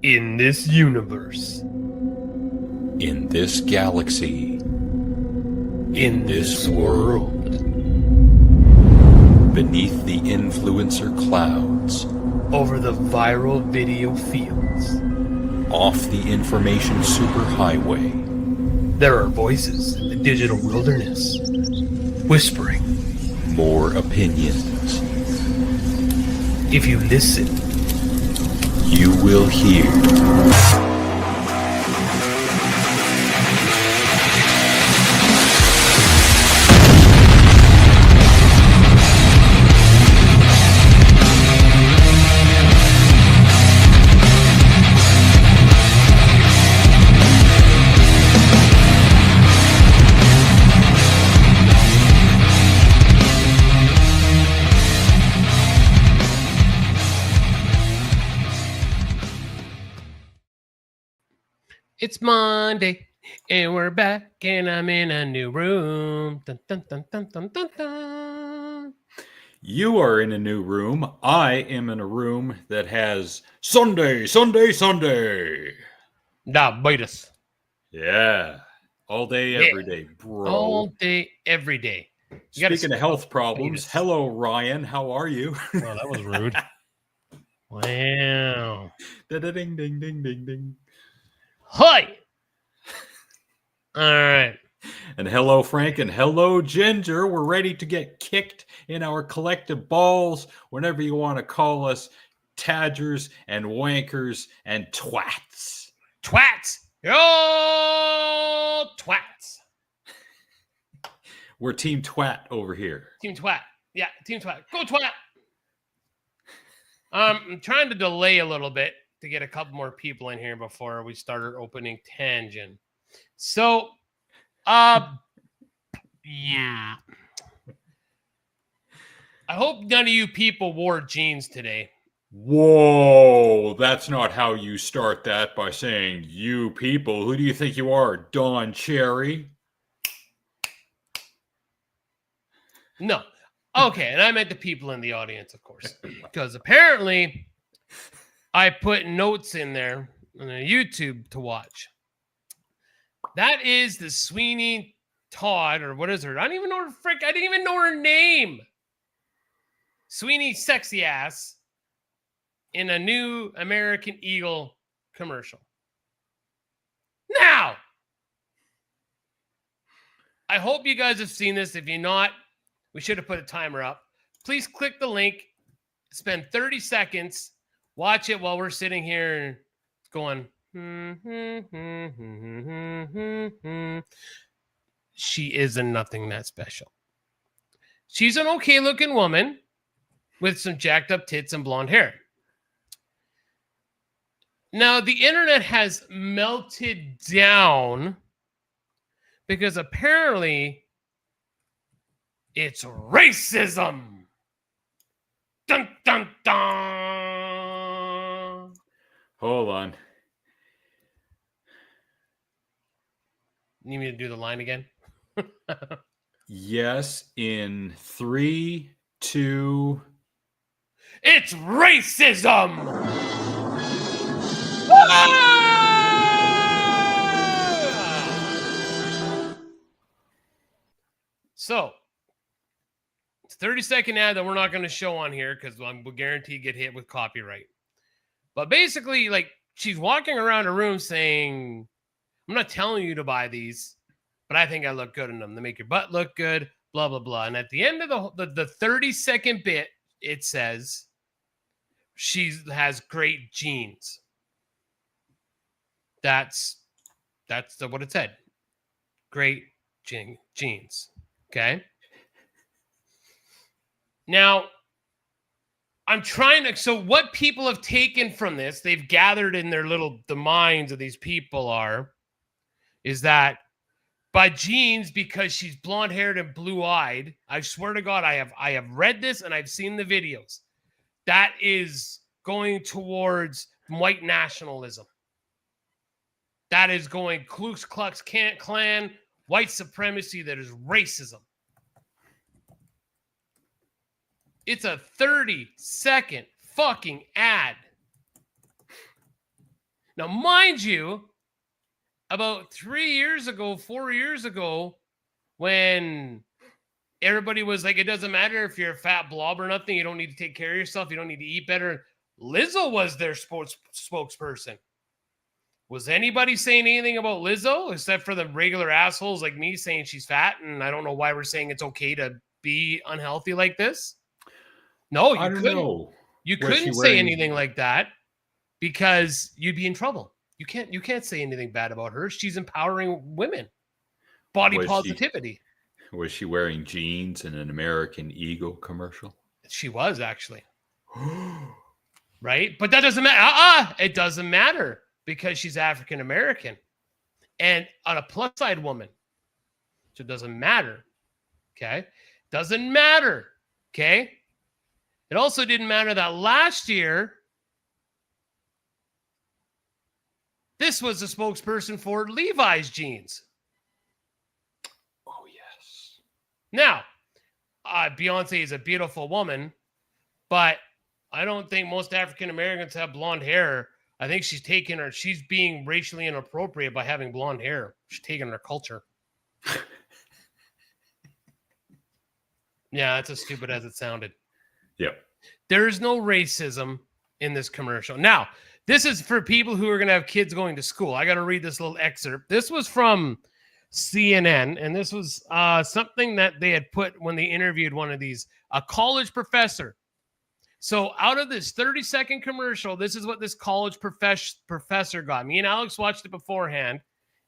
In this universe. In this galaxy. In this world. Beneath the influencer clouds. Over the viral video fields. Off the information superhighway. There are voices in the digital wilderness, whispering. More opinions. If you listen, you will hear. It's Monday, and we're back, and I'm in a new room. Dun, dun, dun, dun, dun, dun, dun. You are in a new room. I am in a room that has Sunday, Sunday, Sunday. Diabetes. Yeah. All day, every day, bro. All day, every day. Speaking of health problems, hello, Ryan. How are you? Oh, that was rude. Wow. Ding, ding, ding, ding, ding. Hi. All right. And hello, Frank, and hello, Ginger. We're ready to get kicked in our collective balls whenever you want to call us tadgers and wankers and twats. Twats. Yo, twats. We're Team Twat over here. Team Twat. Yeah, Team Twat. Go Twat. I'm trying to delay a little bit to get a couple more people in here before we start our opening tangent. So, yeah. I hope none of you people wore jeans today. Whoa, that's not how you start that, by saying you people. Who do you think you are, Don Cherry? No. Okay, and I meant the people in the audience, of course, because apparently I put notes in there on YouTube to watch. That is the Sweeney Todd, or what is her? I don't even know her frick. I didn't even know her name. Sweeney sexy ass in a new American Eagle commercial. Now, I hope you guys have seen this. If you're not, we should have put a timer up. Please click the link. Spend 30 seconds. Watch it while we're sitting here going. She is nothing that special. She's an okay looking woman with some jacked up tits and blonde hair. Now, the internet has melted down because apparently it's racism. Dun, dun, dun. Hold on. Need me to do the line again? Yes, in 3, 2. It's racism! So, it's a 30-second ad that we're not going to show on here because we'll guarantee get hit with copyright. But basically, like, she's walking around a room saying, I'm not telling you to buy these, but I think I look good in them. They make your butt look good, blah, blah, blah. And at the end of the 30-second bit, it says she has great genes. That's what it said. Great genes. Okay. Now, I'm trying to. So, what people have taken from this, they've gathered in the minds of these people is that by genes, because she's blonde haired and blue eyed, I swear to God, I have read this and I've seen the videos. That is going towards white nationalism. That is going Ku Klux Klan, white supremacy. That is racism. It's a 30-second fucking ad. Now, mind you, about 4 years ago, when everybody was like, it doesn't matter if you're a fat blob or nothing, you don't need to take care of yourself, you don't need to eat better. Lizzo was their spokesperson. Was anybody saying anything about Lizzo except for the regular assholes like me saying she's fat? And I don't know why we're saying it's okay to be unhealthy like this. No, I don't know. You Was she couldn't say wearing- anything like that because you'd be in trouble. You can't say anything bad about her. She's empowering women. Body positivity. Was she wearing jeans in an American Eagle commercial? She was actually. Right? But that doesn't matter. It doesn't matter because she's African American and on a plus side woman. So it doesn't matter. Okay? Doesn't matter. Okay? It also didn't matter that last year this was a spokesperson for Levi's jeans. Oh, yes. Now, Beyonce is a beautiful woman, but I don't think most African Americans have blonde hair. I think she's being racially inappropriate by having blonde hair. She's taking her culture. Yeah, that's as stupid as it sounded. Yep. There's no racism in this commercial. Now, this is for people who are going to have kids going to school. I got to read this little excerpt. This was from CNN, and this was something that they had put when they interviewed one of these, a college professor. So out of this 30-second commercial, this is what this college professor got. Me and Alex watched it beforehand,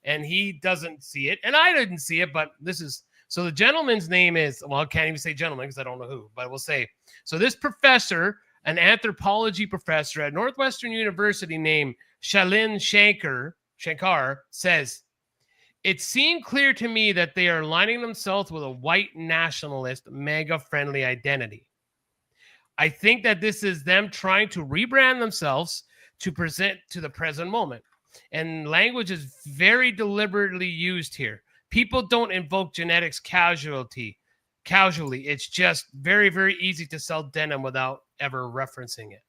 and he doesn't see it, and I didn't see it, but this is... So the gentleman's name is... Well, I can't even say gentleman because I don't know who, but we'll say... So this professor, an anthropology professor at Northwestern University named Shalin Shankar, says, "It seemed clear to me that they are aligning themselves with a white nationalist, MAGA-friendly identity. I think that this is them trying to rebrand themselves to present to the present moment. And language is very deliberately used here. People don't invoke genetics casually. It's just very, very easy to sell denim without ever referencing it."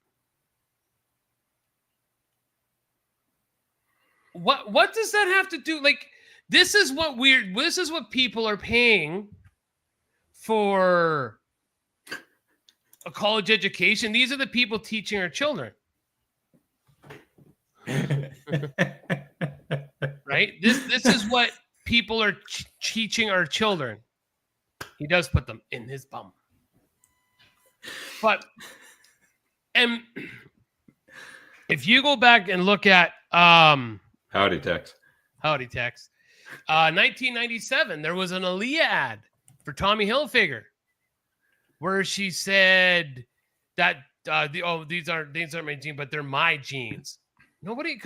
What does that have to do? Like, this is what people are paying for a college education. These are the people teaching our children. Right? This is what people are teaching our children. He does put them in his bum. But if you go back and look at Howdy, Tex. 1997, there was an Aaliyah ad for Tommy Hilfiger where she said that these aren't my jeans, but they're my jeans. Nobody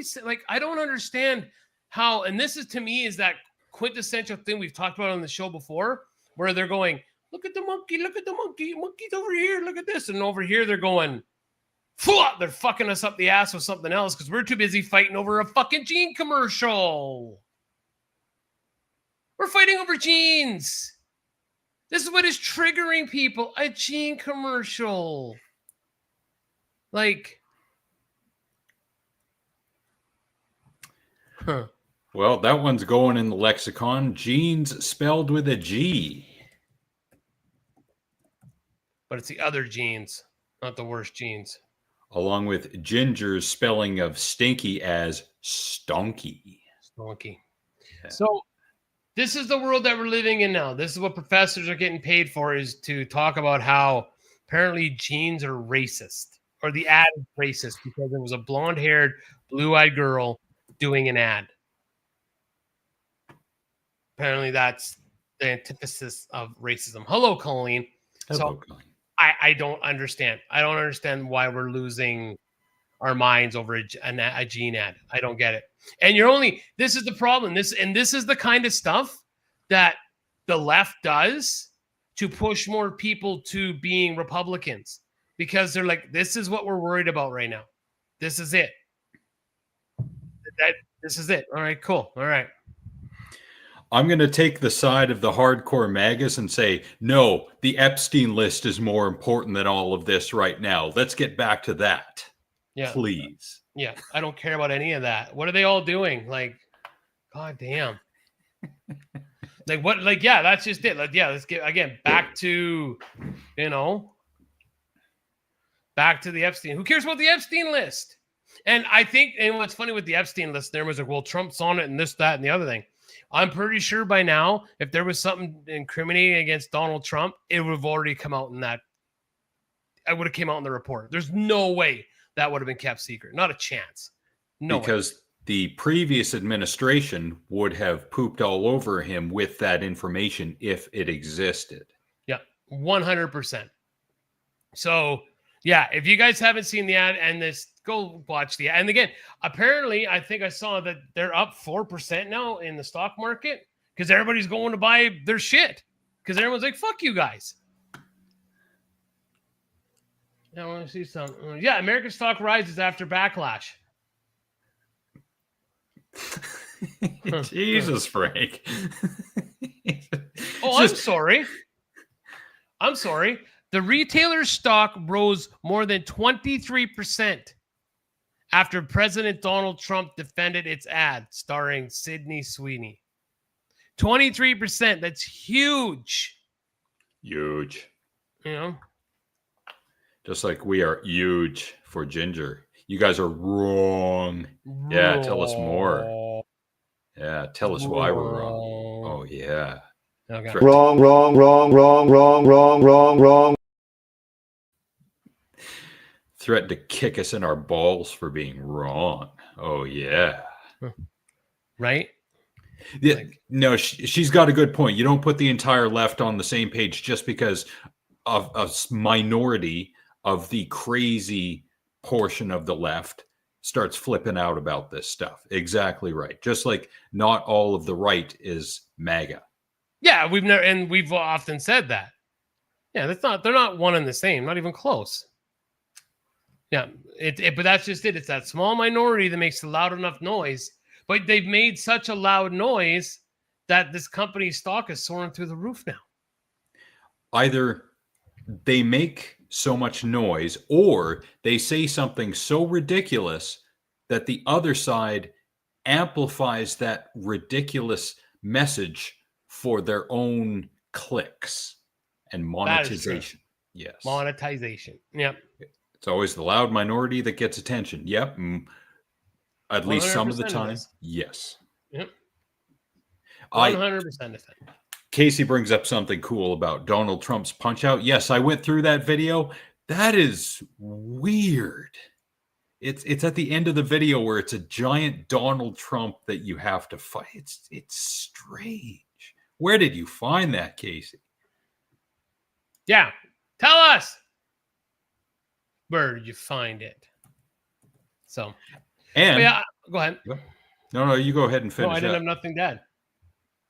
said, like, I don't understand how, and this is, to me, is that quintessential thing we've talked about on the show before, where they're going, look at the monkey, monkey's over here, look at this, and over here they're going, they're fucking us up the ass with something else because we're too busy fighting over a fucking jean commercial. We're fighting over jeans. This is what is triggering people. A jean commercial. Like, Well, that one's going in the lexicon. Jeans spelled with a G. But it's the other jeans, not the worst jeans. Along with Ginger's spelling of stinky as stonky. Stonky. Yeah. So this is the world that we're living in now. This is what professors are getting paid for, is to talk about how apparently jeans are racist, or the ad is racist because there was a blonde-haired, blue-eyed girl doing an ad. Apparently that's the antithesis of racism. Hello, Colleen. Hello, So Colleen. I don't understand. I don't understand why we're losing our minds over a jean ad. I don't get it. And this is the problem. This is the kind of stuff that the left does to push more people to being Republicans, because they're like, this is what we're worried about right now. This is it. This is it. All right, cool. All right. I'm going to take the side of the hardcore magas and say, no, the Epstein list is more important than all of this right now. Let's get back to that. Yeah. Please. Yeah, I don't care about any of that. What are they all doing? Like, god damn. Like what? Like, yeah, that's just it. Like, yeah, let's get again back to, back to the Epstein. Who cares about the Epstein list? And I think, and what's funny with the Epstein list, there was like, well, Trump's on it and this, that, and the other thing. I'm pretty sure by now, if there was something incriminating against Donald Trump, it would have already come out in that. I would have came out in the report. There's no way that would have been kept secret. Not a chance. No way. Because the previous administration would have pooped all over him with that information if it existed. Yeah, 100%. So, yeah, if you guys haven't seen the ad and this, go watch the ad. And again, apparently, I think I saw that they're up 4% now in the stock market because everybody's going to buy their shit because everyone's like, fuck you guys. I want to see some. Yeah, American stock rises after backlash. Jesus, Frank. I'm sorry. I'm sorry. The retailer's stock rose more than 23% after President Donald Trump defended its ad starring Sydney Sweeney. 23%. That's huge. Huge. You know? Just like we are huge for Ginger. You guys are wrong. Yeah, tell us more. Yeah, tell us why we're wrong. Oh, yeah. Okay. Wrong. Threatened to kick us in our balls for being wrong. Oh, yeah. Right? Yeah, no, she's got a good point. You don't put the entire left on the same page just because of a minority of the crazy portion of the left starts flipping out about this stuff. Exactly right. Just like not all of the right is MAGA. Yeah, we've often said that. Yeah, they're not one and the same, not even close. Yeah, but that's just it. It's that small minority that makes a loud enough noise. But they've made such a loud noise that this company's stock is soaring through the roof now. Either they make so much noise or they say something so ridiculous that the other side amplifies that ridiculous message for their own clicks and monetization. Yes. Monetization. Yep. It's always the loud minority that gets attention. Yep. At least some of the time. Yes. Yep. 100% of it. Casey brings up something cool about Donald Trump's punch out. Yes, I went through that video. That is weird. It's at the end of the video where it's a giant Donald Trump that you have to fight. It's strange. Where did you find that, Casey? Yeah. Tell us. Where did you find it? So, and yeah, go ahead. No, you go ahead and finish. No, I didn't have nothing to add.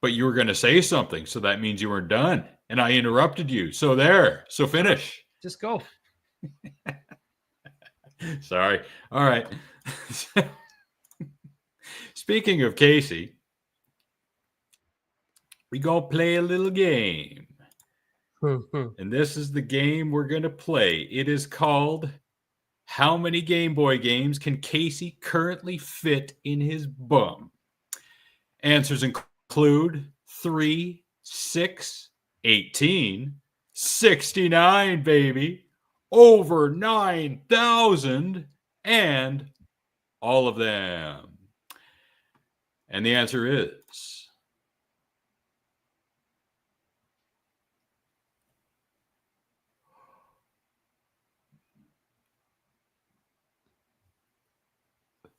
But you were going to say something, so that means you weren't done. And I interrupted you. So there. So finish. Just go. Sorry. All right. Speaking of Casey, we go play a little game. And this is the game we're going to play. It is called How Many Game Boy Games Can Casey Currently Fit in His Bum? Answers include 3, 6, 18, 69, baby, over 9,000, and all of them. And the answer is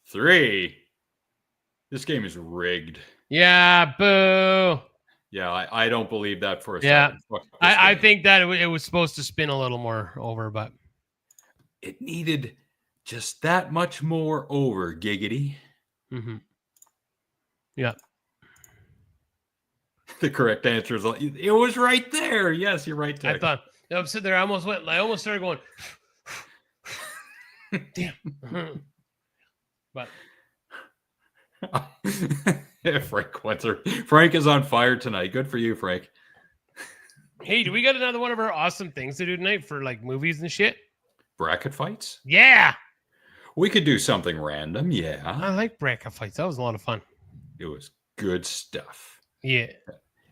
3. This game is rigged. Yeah, boo. Yeah, I don't believe that for a second. Yeah, I think that it was supposed to spin a little more over, but it needed just that much more over, giggity. Mm-hmm. Yeah. The correct answer is it was right there. Yes, you're right there. I thought I was sitting there. I almost started going. Damn. But Frank is on fire tonight. Good for you, Frank. Hey, do we got another one of our awesome things to do tonight for like movies and shit? Bracket fights? Yeah. We could do something random. I Yeah. like bracket fights. That was a lot of fun. It was good stuff. Yeah.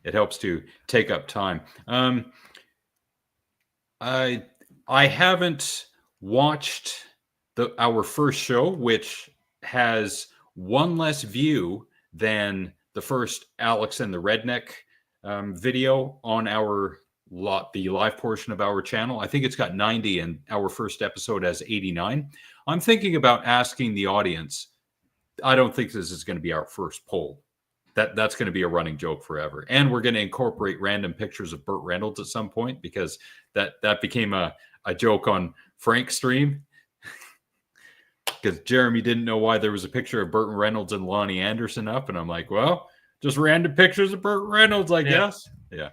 It helps to take up time. I haven't watched our first show, which has one less view than the first Alex and the Redneck video on the live portion of our channel. I think it's got 90 and our first episode has 89. I'm thinking about asking the audience. I don't think this is going to be our first poll. That's going to be a running joke forever. And we're going to incorporate random pictures of Burt Reynolds at some point, because that became a joke on Frank's stream. Because Jeremy didn't know why there was a picture of Burt Reynolds and Lonnie Anderson up. And I'm like, well, just random pictures of Burt Reynolds, I guess. Yeah.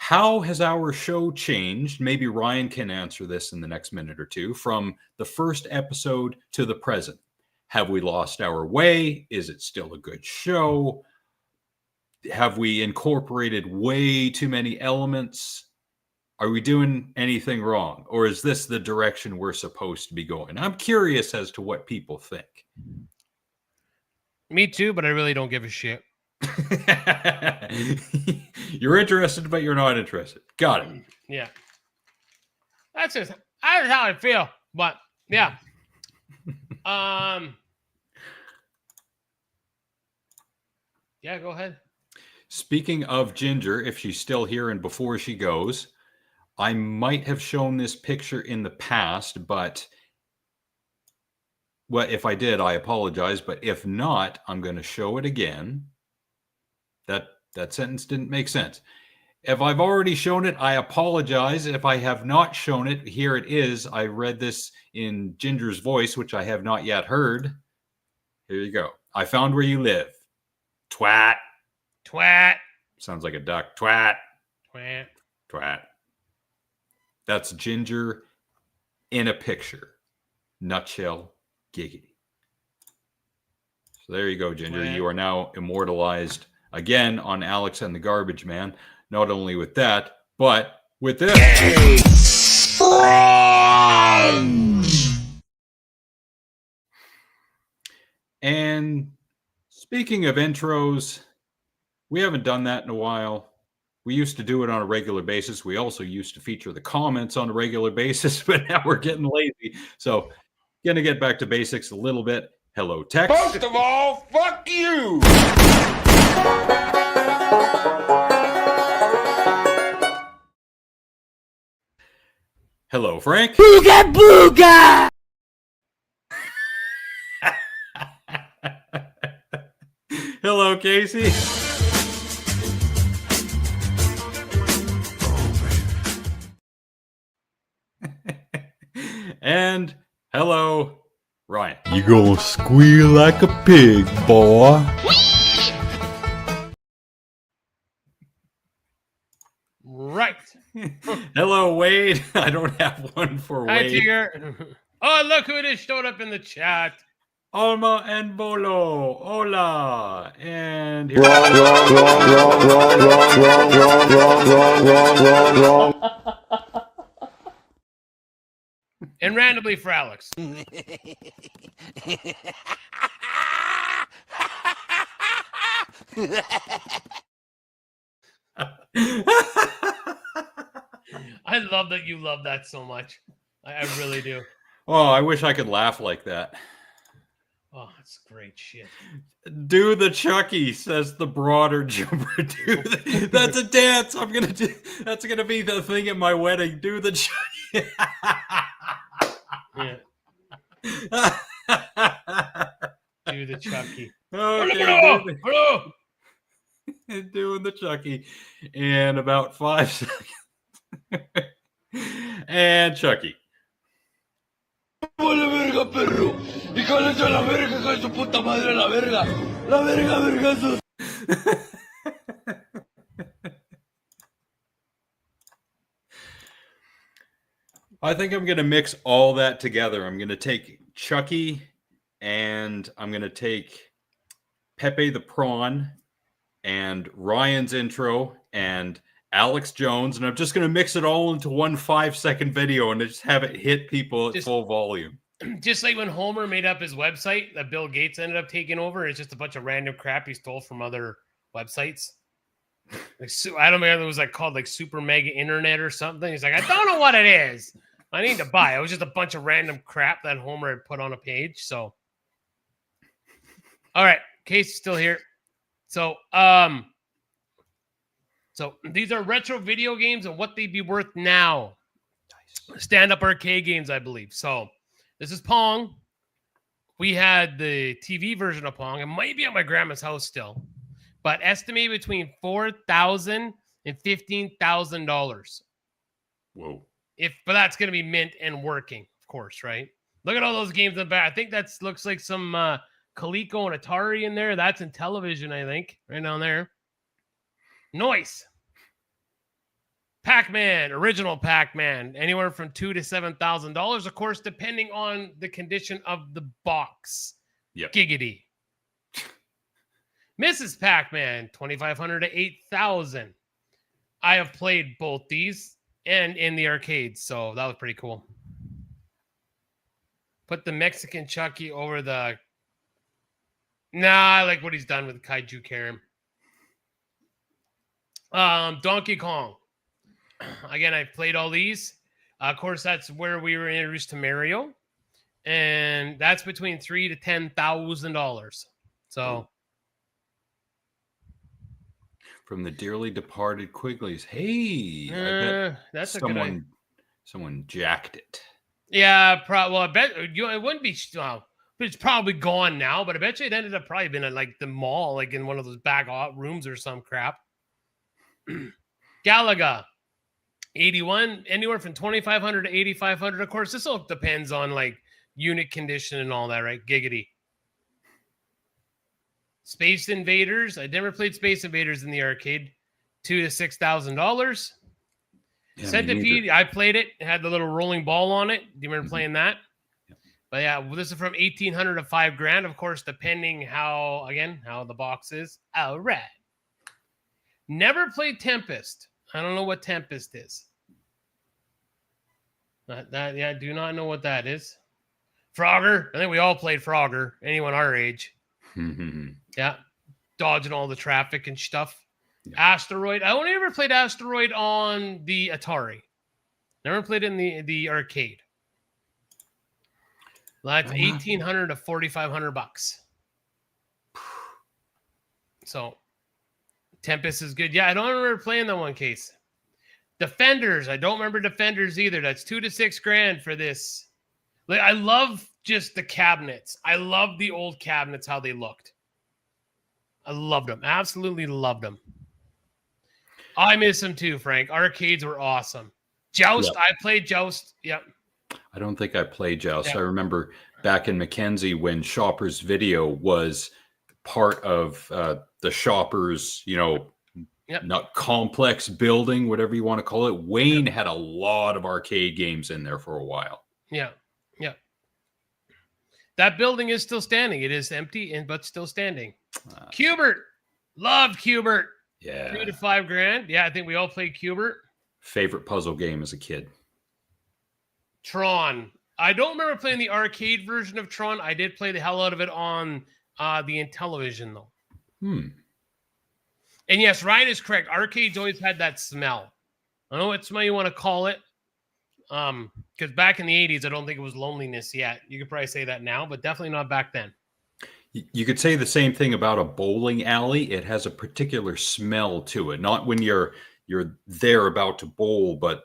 How has our show changed? Maybe Ryan can answer this in the next minute or two, from the first episode to the present. Have we lost our way? Is it still a good show? Have we incorporated way too many elements? Are we doing anything wrong? Or is this the direction we're supposed to be going? I'm curious as to what people think. Me too, but I really don't give a shit. You're interested, but you're not interested. Got it. Yeah. That's how I feel. But yeah. Yeah, go ahead. Speaking of Ginger, if she's still here and before she goes, I might have shown this picture in the past, but if I did, I apologize. But if not, I'm going to show it again. That sentence didn't make sense. If I've already shown it, I apologize. If I have not shown it, here it is. I read this in Ginger's voice, which I have not yet heard. Here you go. I found where you live. Twat. Twat. Sounds like a duck. Twat. Twat. Twat. That's Ginger in a picture. Nutshell. Giggity. So there you go, Ginger. Twat. You are now immortalized again on Alex and the Garbage Man. Not only with that, but with this. And speaking of intros, we haven't done that in a while. We used to do it on a regular basis. We also used to feature the comments on a regular basis, but now we're getting lazy. So, going to get back to basics a little bit. Hello, text. First of all, fuck you. Hello, Frank. Booga booga. Hello, Casey. And hello, Ryan. You gonna squeal like a pig, boy. Right. Hello, Wade. I don't have one for Hi, Wade. Tigger. Oh, look who it is showed up in the chat. Alma and Bolo. Hola. And here And randomly for Alex. I love that you love that so much. I really do. Oh, I wish I could laugh like that. Oh, that's great shit. Do the Chucky, says the broader jumper. That's a dance. I'm gonna do. That's gonna be the thing at my wedding. Do the Chucky. Yeah. Do the Chucky. Okay, Hello. doing the Chucky in about 5 seconds. And Chucky. ¡Vale verga, perro! ¡Híjole a la verga, hija de su puta madre, la verga! ¡La verga, vergazos! I think I'm going to mix all that together. I'm going to take Chucky and I'm going to take Pepe the Prawn and Ryan's intro and Alex Jones, and I'm just going to mix it all into one 5-second video and just have it hit people at full volume. Just like when Homer made up his website that Bill Gates ended up taking over. It's just a bunch of random crap he stole from other websites. Like, I don't know if it was like called like Super Mega Internet or something. He's like, I don't know what it is. I need to buy. It was just a bunch of random crap that Homer had put on a page. So, all right, Casey's still here. So, so these are retro video games and what they'd be worth now. Stand-up arcade games, I believe. So, this is Pong. We had the TV version of Pong. It might be at my grandma's house still, but estimate between $4,000 and $15,000. Whoa. But that's going to be mint and working, of course, right? Look at all those games in the back. I think that looks like some Coleco and Atari in there. That's in television, I think, right down there. Noise. Pac-Man, original Pac-Man, anywhere from $2,000 to $7,000, of course, depending on the condition of the box. Yep. Giggity. Mrs. Pac-Man, $2,500 to $8,000. I have played both these and in the arcades, so that was pretty cool. Put the Mexican Chucky over the... Nah, I like what he's done with Kaiju Karam. Donkey Kong. Again, I've played all these. Of course, that's where we were introduced to Mario. And that's between $3,000 to $10,000. So... From the dearly departed Quigley's. Hey, I bet that's someone jacked it. Yeah, well, I bet it wouldn't be. But it's probably gone now. But I bet you it ended up probably been at like the mall, like in one of those back rooms or some crap. Galaga, 81, anywhere from 2,500 to 8,500. Of course, this all depends on like unit condition and all that, right? Giggity. Space Invaders. I never played Space Invaders in the arcade. $2,000 to $6,000. Yeah, Centipede. I played it. It had the little rolling ball on it. Do you remember playing that? Yep. But yeah, well, this is from $1,800 to $5,000. Of course, depending how the box is. All right. Never played Tempest. I don't know what Tempest is. I do not know what that is. Frogger. I think we all played Frogger. Anyone our age. Yeah, dodging all the traffic and stuff. Yeah. Asteroid. I only ever played Asteroid on the Atari. Never played it in the arcade. That's $1,800 to $4,500. So, Tempest is good. Yeah, I don't remember playing that one case. Defenders. I don't remember Defenders either. That's $2,000 to $6,000 for this. Like, I love just the cabinets. I love the old cabinets, how they looked. I loved them. Absolutely loved them. I miss them too, Frank. Arcades were awesome. Joust. Yep. I played Joust. Yep. I don't think I played Joust. Yep. I remember back in Mackenzie when Shoppers Video was part of the Shoppers, not complex building, whatever you want to call it. Wayne had a lot of arcade games in there for a while. Yeah. Yeah. That building is still standing. It is empty, but still standing. Cubert. Loved Cubert. Yeah. $2,000 to $5,000. Yeah, I think we all played Cubert. Favorite puzzle game as a kid. Tron. I don't remember playing the arcade version of Tron. I did play the hell out of it on the Intellivision, though. And yes, Ryan is correct. Arcades always had that smell. I don't know what smell you want to call it. Because back in the 80s, I don't think it was loneliness yet. You could probably say that now, but definitely not back then. You could say the same thing about a bowling alley. It has a particular smell to it. Not when you're there about to bowl, but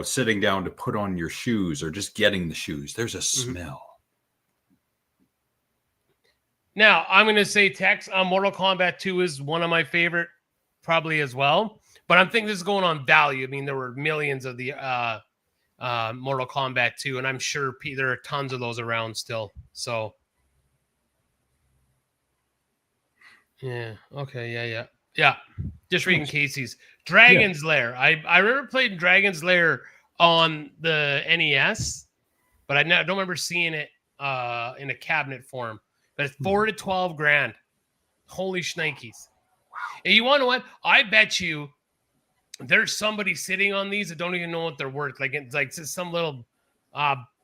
sitting down to put on your shoes or just getting the shoes. There's a smell. Now, I'm going to say Tex, Mortal Kombat 2 is one of my favorite, probably as well. But I'm thinking this is going on value. I mean, there were millions of the Mortal Kombat 2, and I'm sure there are tons of those around still. So, yeah. Okay. Yeah. Just reading Casey's. Dragon's Lair. I remember playing Dragon's Lair on the NES, but I don't remember seeing it in a cabinet form. But it's $4,000 to $12,000. Holy shnikes. Wow. And you want to know what? I bet you there's somebody sitting on these that don't even know what they're worth. Like it's like some little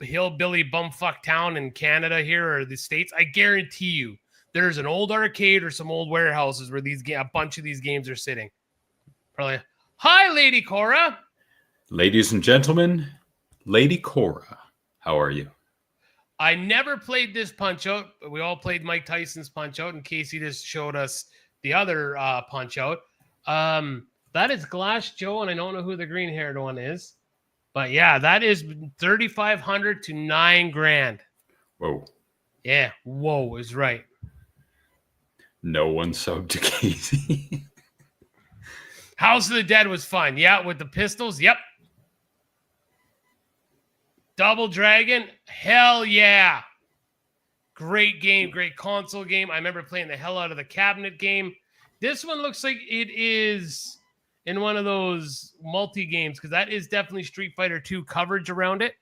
hillbilly bumfuck town in Canada here or the States. I guarantee you there's an old arcade or some old warehouses where a bunch of these games are sitting. Probably. Hi, Lady Cora. Ladies and gentlemen, Lady Cora, how are you? I never played this Punch-Out, but we all played Mike Tyson's Punch-Out, and Casey just showed us the other Punch-Out. That is Glass Joe, and I don't know who the green-haired one is. But yeah, that is $3,500 to $9,000. Whoa. Yeah, whoa is right. No one subbed to Casey. House of the Dead was fun. Yeah, with the pistols. Yep. Double Dragon. Hell yeah. Great game. Great console game. I remember playing the hell out of the cabinet game. This one looks like it is in one of those multi-games because that is definitely Street Fighter 2 coverage around it.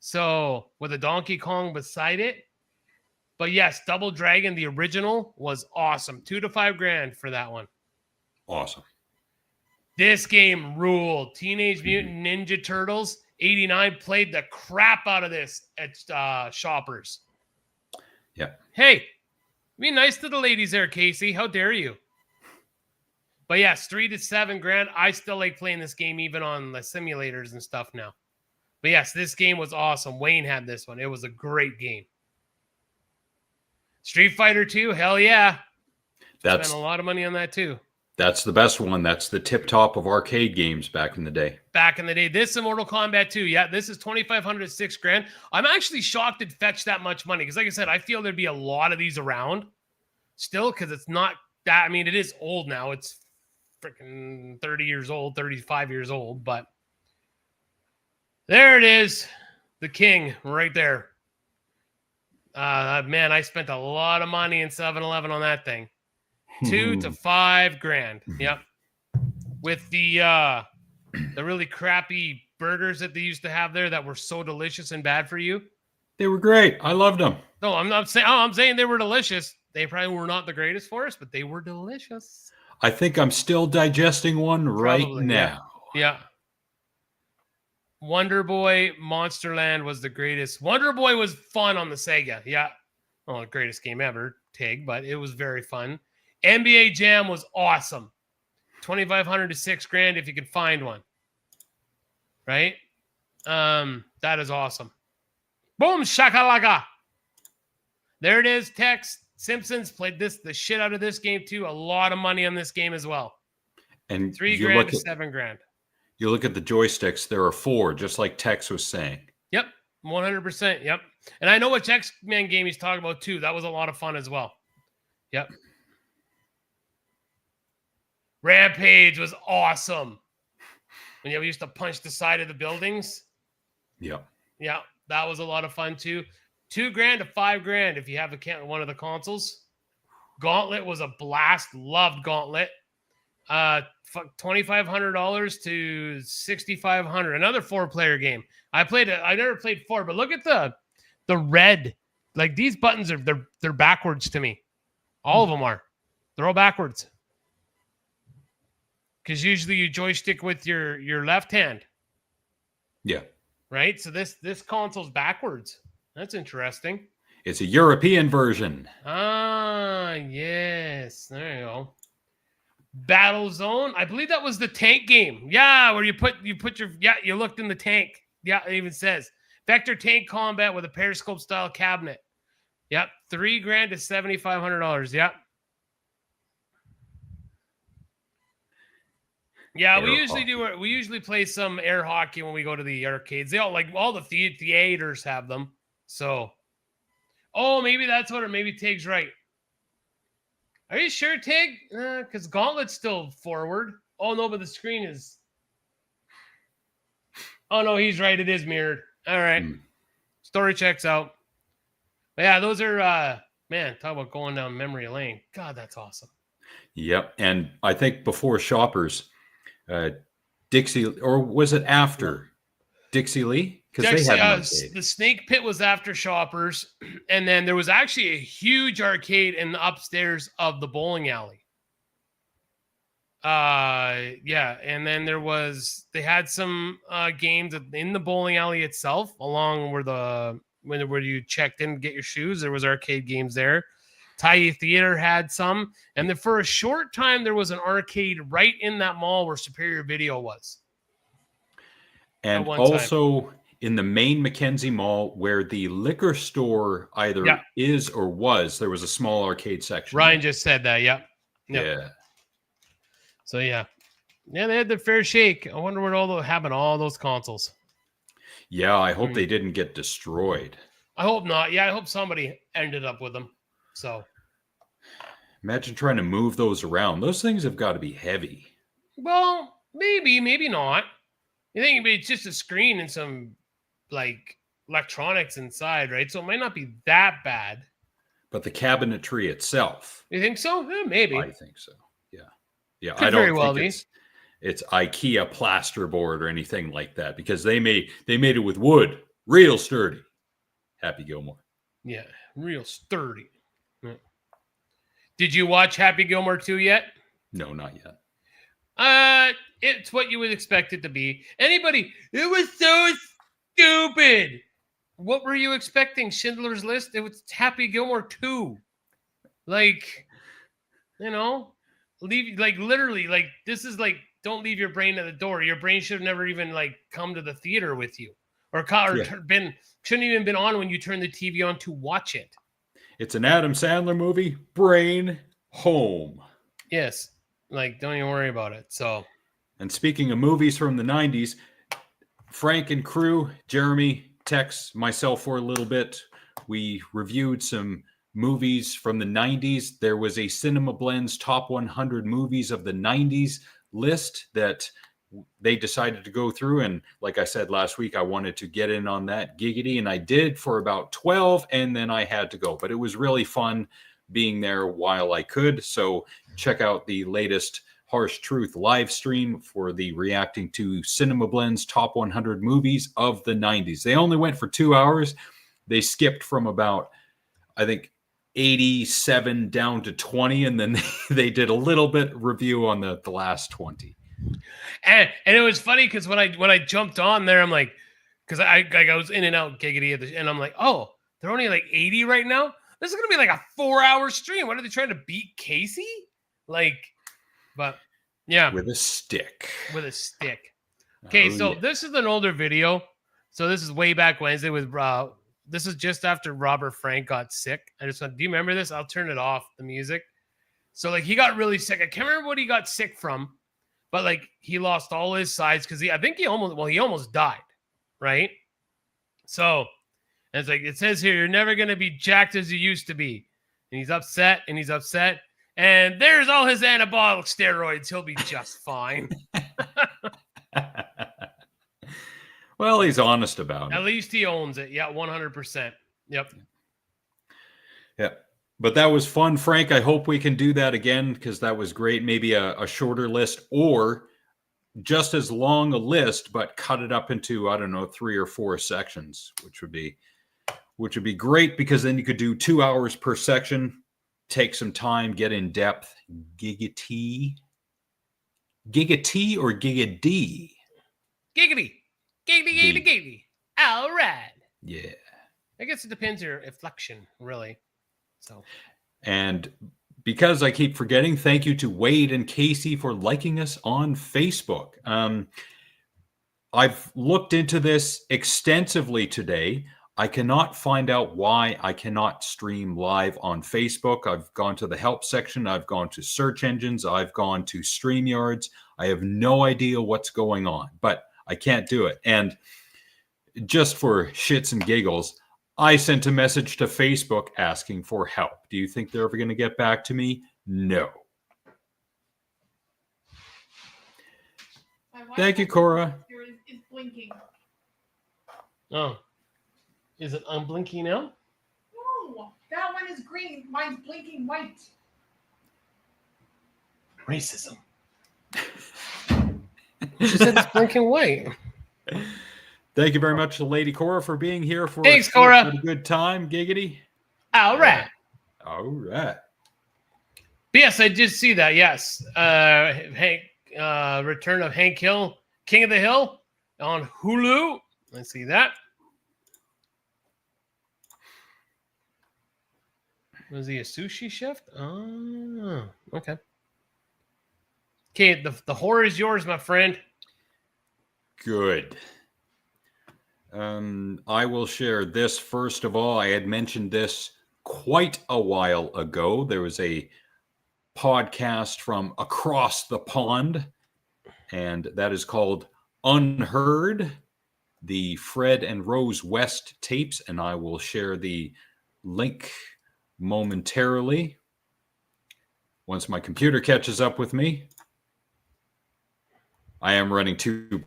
So with a Donkey Kong beside it. But yes, Double Dragon, the original, was awesome. $2,000 to $5,000 for that one. Awesome. This game ruled. Teenage Mutant Ninja Turtles 89 played the crap out of this at Shoppers. Yeah. Hey, be nice to the ladies there, Casey. How dare you? But yes, $3,000 to $7,000. I still like playing this game even on the simulators and stuff now. But yes, this game was awesome. Wayne had this one. It was a great game. Street Fighter 2, hell yeah. Spent a lot of money on that too. That's the best one. That's the tip top of arcade games back in the day. Back in the day. This is Mortal Kombat 2. Yeah, this is $2,500 to $6,000. I'm actually shocked it fetched that much money because, like I said, I feel there'd be a lot of these around still because it's not that. I mean, it is old now. It's freaking 30 years old, 35 years old. But there it is. The king right there. Man, I spent a lot of money in 7-Eleven on that thing. $2,000 to $5,000. Yep. With the really crappy burgers that they used to have there that were so delicious and bad for you. They were great. I loved them. No, I'm not saying. Oh, I'm saying they were delicious. They probably were not the greatest for us, but they were delicious. I think I'm still digesting one right now. Yeah. Wonder Boy Monsterland was the greatest. Wonder Boy was fun on the Sega. Yeah. Well, the greatest game ever, A.T.G.M, but it was very fun. NBA Jam was awesome. $2,500 to $6,000 if you could find one. Right? That is awesome. Boom shakalaka. There it is. Tex Simpsons played the shit out of this game too. A lot of money on this game as well. And $3,000 to $7,000. You look at the joysticks, there are 4, just like Tex was saying. Yep. 100%. Yep. And I know which X-Men game he's talking about too. That was a lot of fun as well. Yep. Rampage was awesome. When we used to punch the side of the buildings. Yeah. Yeah, that was a lot of fun too. $2,000 to $5,000 if you have one of the consoles. Gauntlet was a blast. Loved Gauntlet. $2,500 to $6,500. Another 4-player game. I never played 4, but look at the red. Like these buttons they're backwards to me. All of them are. They're all backwards. Because usually you joystick with your left hand. Yeah. Right? So this console's backwards. That's interesting. It's a European version. Ah, yes. There you go. Battlezone. I believe that was the tank game. Yeah, where you put your you looked in the tank. Yeah, it even says vector tank combat with a periscope style cabinet. Yep. $3,000 to $7,500. Yep. Yeah, we usually play some air hockey when we go to the arcades. They all all the theaters have them. So, maybe that's what, or maybe Tig's right. Are you sure, Tig? Because Gauntlet's still forward. Oh no, but the screen is. Oh no, he's right. It is mirrored. All right, story checks out. But yeah, those are man. Talk about going down memory lane. God, that's awesome. Yep, and I think before Shoppers. Dixie, or was it after Dixie Lee? Because they had the Snake Pit was after Shoppers, and then there was actually a huge arcade in the upstairs of the bowling alley. Yeah, and then they had some games in the bowling alley itself, along where you checked in to get your shoes. There was arcade games there. Thai Theater had some, and then for a short time there was an arcade right in that mall where Superior Video was. And one also in the main Mackenzie Mall, where the liquor store either is or was, there was a small arcade section. Ryan just said that. Yep. Yeah. So yeah, they had their fair shake. I wonder what happened to all those consoles. Yeah, I hope they didn't get destroyed. I hope not. Yeah, I hope somebody ended up with them. So imagine trying to move those around. Those things have got to be heavy. Well, maybe not. You think it's just a screen and some like electronics inside, right? So it might not be that bad. But the cabinetry itself. You think so? Yeah, maybe. I think so. Yeah. Yeah. Could I don't very well think be. it's IKEA plasterboard or anything like that, because they made it with wood, real sturdy. Happy Gilmore. Yeah, real sturdy. Yeah. Did you watch Happy Gilmore 2 yet? No, not yet. It's what you would expect it to be. It was so stupid. What were you expecting? Schindler's List? It was Happy Gilmore 2. Like, literally, this is like, don't leave your brain at the door. Your brain should have never even come to the theater with you, shouldn't even been on when you turn the TV on to watch it. It's an Adam Sandler movie. Brain home. Yes. Don't even worry about it. So, and speaking of movies from the 90s, Frank and crew, Jeremy, Tex, myself for a little bit, we reviewed some movies from the 90s. There was a Cinema Blends Top 100 Movies of the 90s list that they decided to go through. And like I said last week, I wanted to get in on that giggity, and I did for about 12, and then I had to go. But it was really fun being there while I could. So check out the latest Harsh Truth live stream for the reacting to Cinema Blends Top 100 Movies of the 90s. They only went for 2 hours. They skipped from about, I think, 87 down to 20, and then they did a little bit review on the last 20. And it was funny because when I jumped on there, I'm like, because I was in and out giggity, and I'm like, oh, they're only 80 right now. This is gonna be like a 4-hour stream. What are they trying to beat Casey? But yeah, with a stick. Okay, so this is an older video. So this is way back Wednesday with this is just after Robert Frank got sick. Do you remember this? I'll turn it off, the music. So he got really sick. I can't remember what he got sick from, but he lost all his sides because I think he almost died, right? So and it's it says here, you're never gonna be jacked as you used to be. And he's upset. And there's all his anabolic steroids. He'll be just fine. Well, he's honest about it. At least he owns it. Yeah, 100%. Yep. Yeah. But that was fun, Frank. I hope we can do that again, because that was great. Maybe a shorter list, or just as long a list, but cut it up into, I don't know, 3 or 4 sections, which would be great, because then you could do 2 hours per section, take some time, get in depth. Giggity or giggity? Giggity. All right. Yeah. I guess it depends your inflection, really. So. And because I keep forgetting, thank you to Wade and Casey for liking us on Facebook. I've looked into this extensively today. I cannot find out why I cannot stream live on Facebook. I've gone to the help section. I've gone to search engines. I've gone to StreamYards. I have no idea what's going on, but I can't do it. And just for shits and giggles, I sent a message to Facebook asking for help. Do you think they're ever going to get back to me? No. Thank you, Cora. Is blinking. Oh. Is it unblinking now? No, that one is green. Mine's blinking white. Racism. She said it's blinking white. Thank you very much to Lady Cora for being here for Thanks, Cora. a good time. Giggity. All right. All right. But yes, I did see that. Yes. Hank, Return of Hank Hill, King of the Hill on Hulu. I see that. Was he a sushi chef? Oh, okay. Okay, the horror is yours, my friend. Good. I will share this first of all. I had mentioned this quite a while ago. There was a podcast from across the pond, and that is called Unheard, the Fred and Rose West tapes, and I will share the link momentarily once my computer catches up with me. I am running 2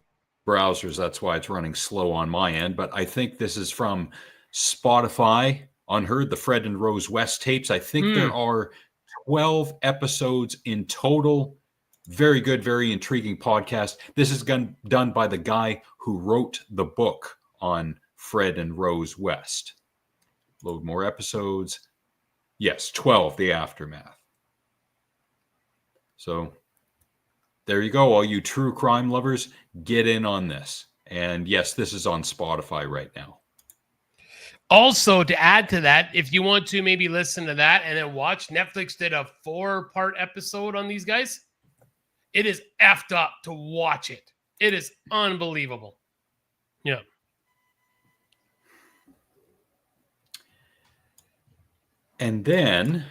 browsers, that's why it's running slow on my end, but I think this is from Spotify. Unheard, the Fred and Rose West tapes. I think there are 12 episodes in total. Very good, very intriguing podcast. This is done by the guy who wrote the book on Fred and Rose West. Load more episodes. Yes, 12, The Aftermath. So there you go, all you true crime lovers, get in on this. And yes, this is on Spotify right now. Also, to add to that, if you want to maybe listen to that and then watch, Netflix did a 4-part episode on these guys. It is effed up to watch it. It is unbelievable. Yeah. And then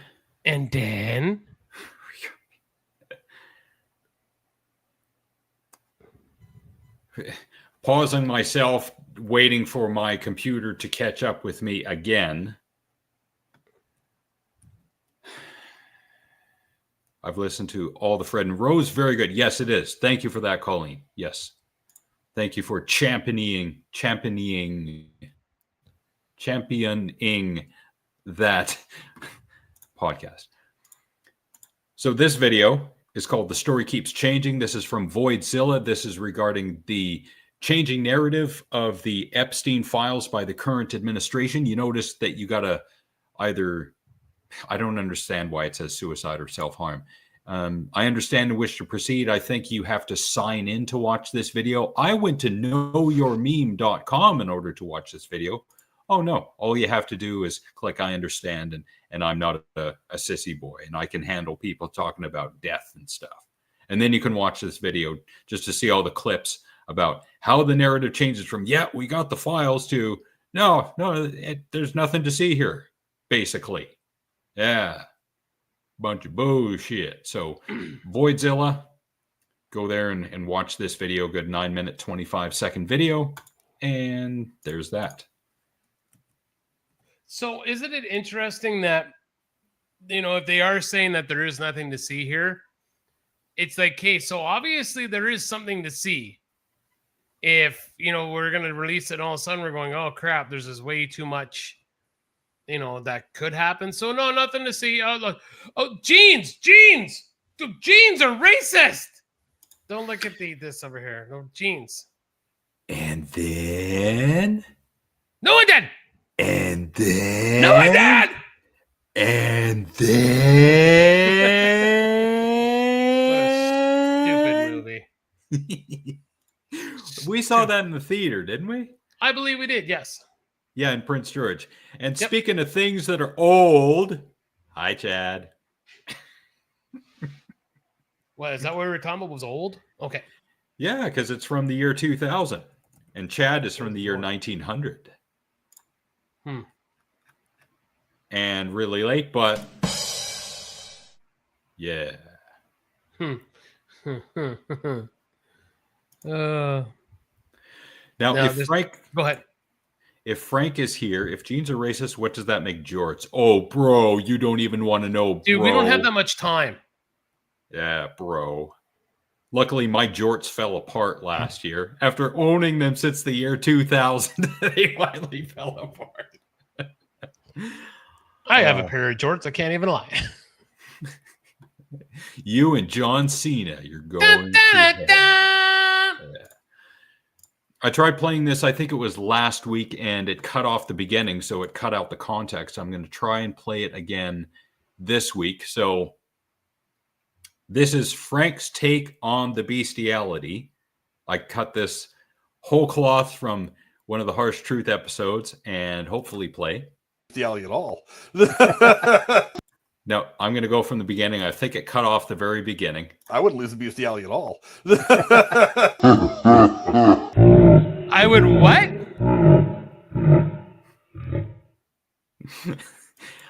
pausing myself, waiting for my computer to catch up with me again. I've listened to all the Fred and Rose. Very good. Yes, it is. Thank you for that, Colleen. Yes. Thank you for championing that podcast. So this video is called The Story Keeps Changing. This is from Voidzilla. This is regarding the changing narrative of the Epstein files by the current administration. You notice that you got to either, I don't understand why it says suicide or self-harm. I understand and wish to proceed. I think you have to sign in to watch this video. I went to knowyourmeme.com in order to watch this video. Oh no, all you have to do is click I understand, and I'm not a sissy boy, and I can handle people talking about death and stuff. And then you can watch this video just to see all the clips about how the narrative changes from, yeah, we got the files to, no, there's nothing to see here, basically. Yeah, bunch of bullshit. So Voidzilla, go there and watch this video, good 9-minute, 25-second video, and there's that. So isn't it interesting that, if they are saying that there is nothing to see here, it's like, okay, so obviously there is something to see. If, we're going to release it and all of a sudden we're going, oh crap, there's this way too much, that could happen. So no, nothing to see. Oh, look. Oh, genes. Dude, genes are racist. Don't look at this over here. No, genes. And then... No, I did. And then... No, I did. And then... What a stupid movie. We saw that in the theater, didn't we? I believe we did, yes. Yeah, in Prince George. And Yep. Speaking of things that are old, hi, Chad. What, is that what we were talking about? Was old? Okay. Yeah, because it's from the year 2000. And Chad is from the year 1900. And really late, but yeah. Now, if Frank... Go ahead. If Frank is here, if genes are racist, what does that make jorts? Oh, bro, you don't even want to know, Dude, bro. we don't have that much time. Yeah, bro. Luckily, my jorts fell apart last year. After owning them since the year 2000, they finally fell apart. I have a pair of jorts. I can't even lie. You and John Cena, you're going I tried playing this, I think it was last week, and it cut off the beginning, so it cut out the context. I'm going to try and play it again this week. So This is Frank's take on the bestiality. I cut this whole cloth from one of the Harsh Truth episodes and hopefully play. Bestiality at all. No, I'm going to go from the beginning. I think it cut off the very beginning. I wouldn't lose the bestiality at all. I would what?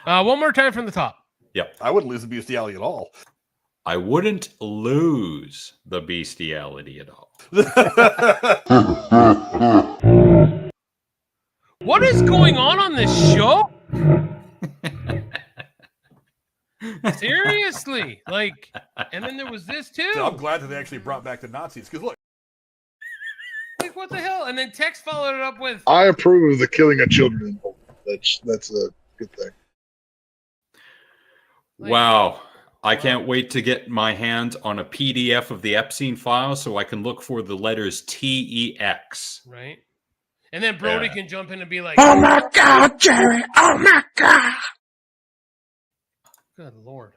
One more time from the top. Yep. I wouldn't lose the bestiality at all. I wouldn't lose the bestiality at all. What is going on this show? Seriously, like, and then there was this too. So I'm glad that they actually brought back the Nazis, because look. Like, what the hell? And then Tex followed it up with, I approve of the killing of children. That's a good thing. like, Wow. I can't wait to get my hands on a PDF of the Epstein file so I can look for the letters TEX. right? And then Brody Yeah. can jump in and be like, Oh my God, Jerry! Oh my God! good Lord.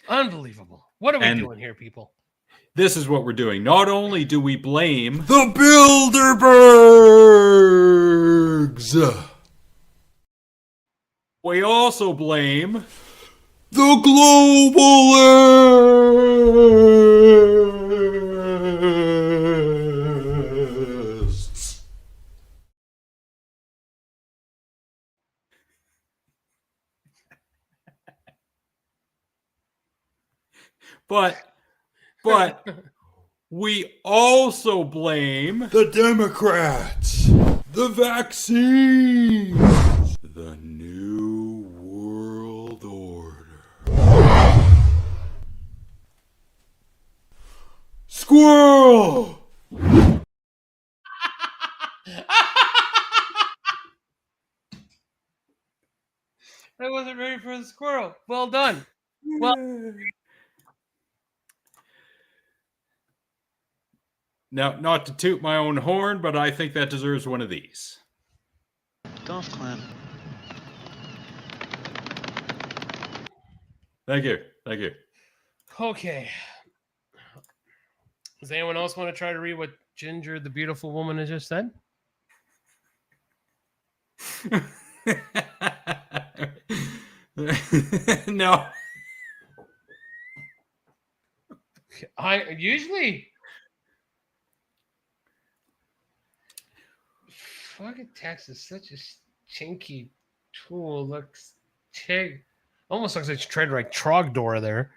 Unbelievable. What are we And- doing here, people? This is what we're doing. Not only do we blame The Bilderbergs. we also blame The globalists. but we also blame The Democrats. The vaccine. The New World Order. Squirrel. I wasn't ready for the squirrel. Well done. Well, now, not to toot my own horn, but I think that deserves one of these. Golf clap. Thank you. Thank you. okay. Does anyone else want to try to read what Ginger, the beautiful woman, has just said? No. I usually fucking text is such a chinky tool. Looks almost looks like you tried to write Trogdor there.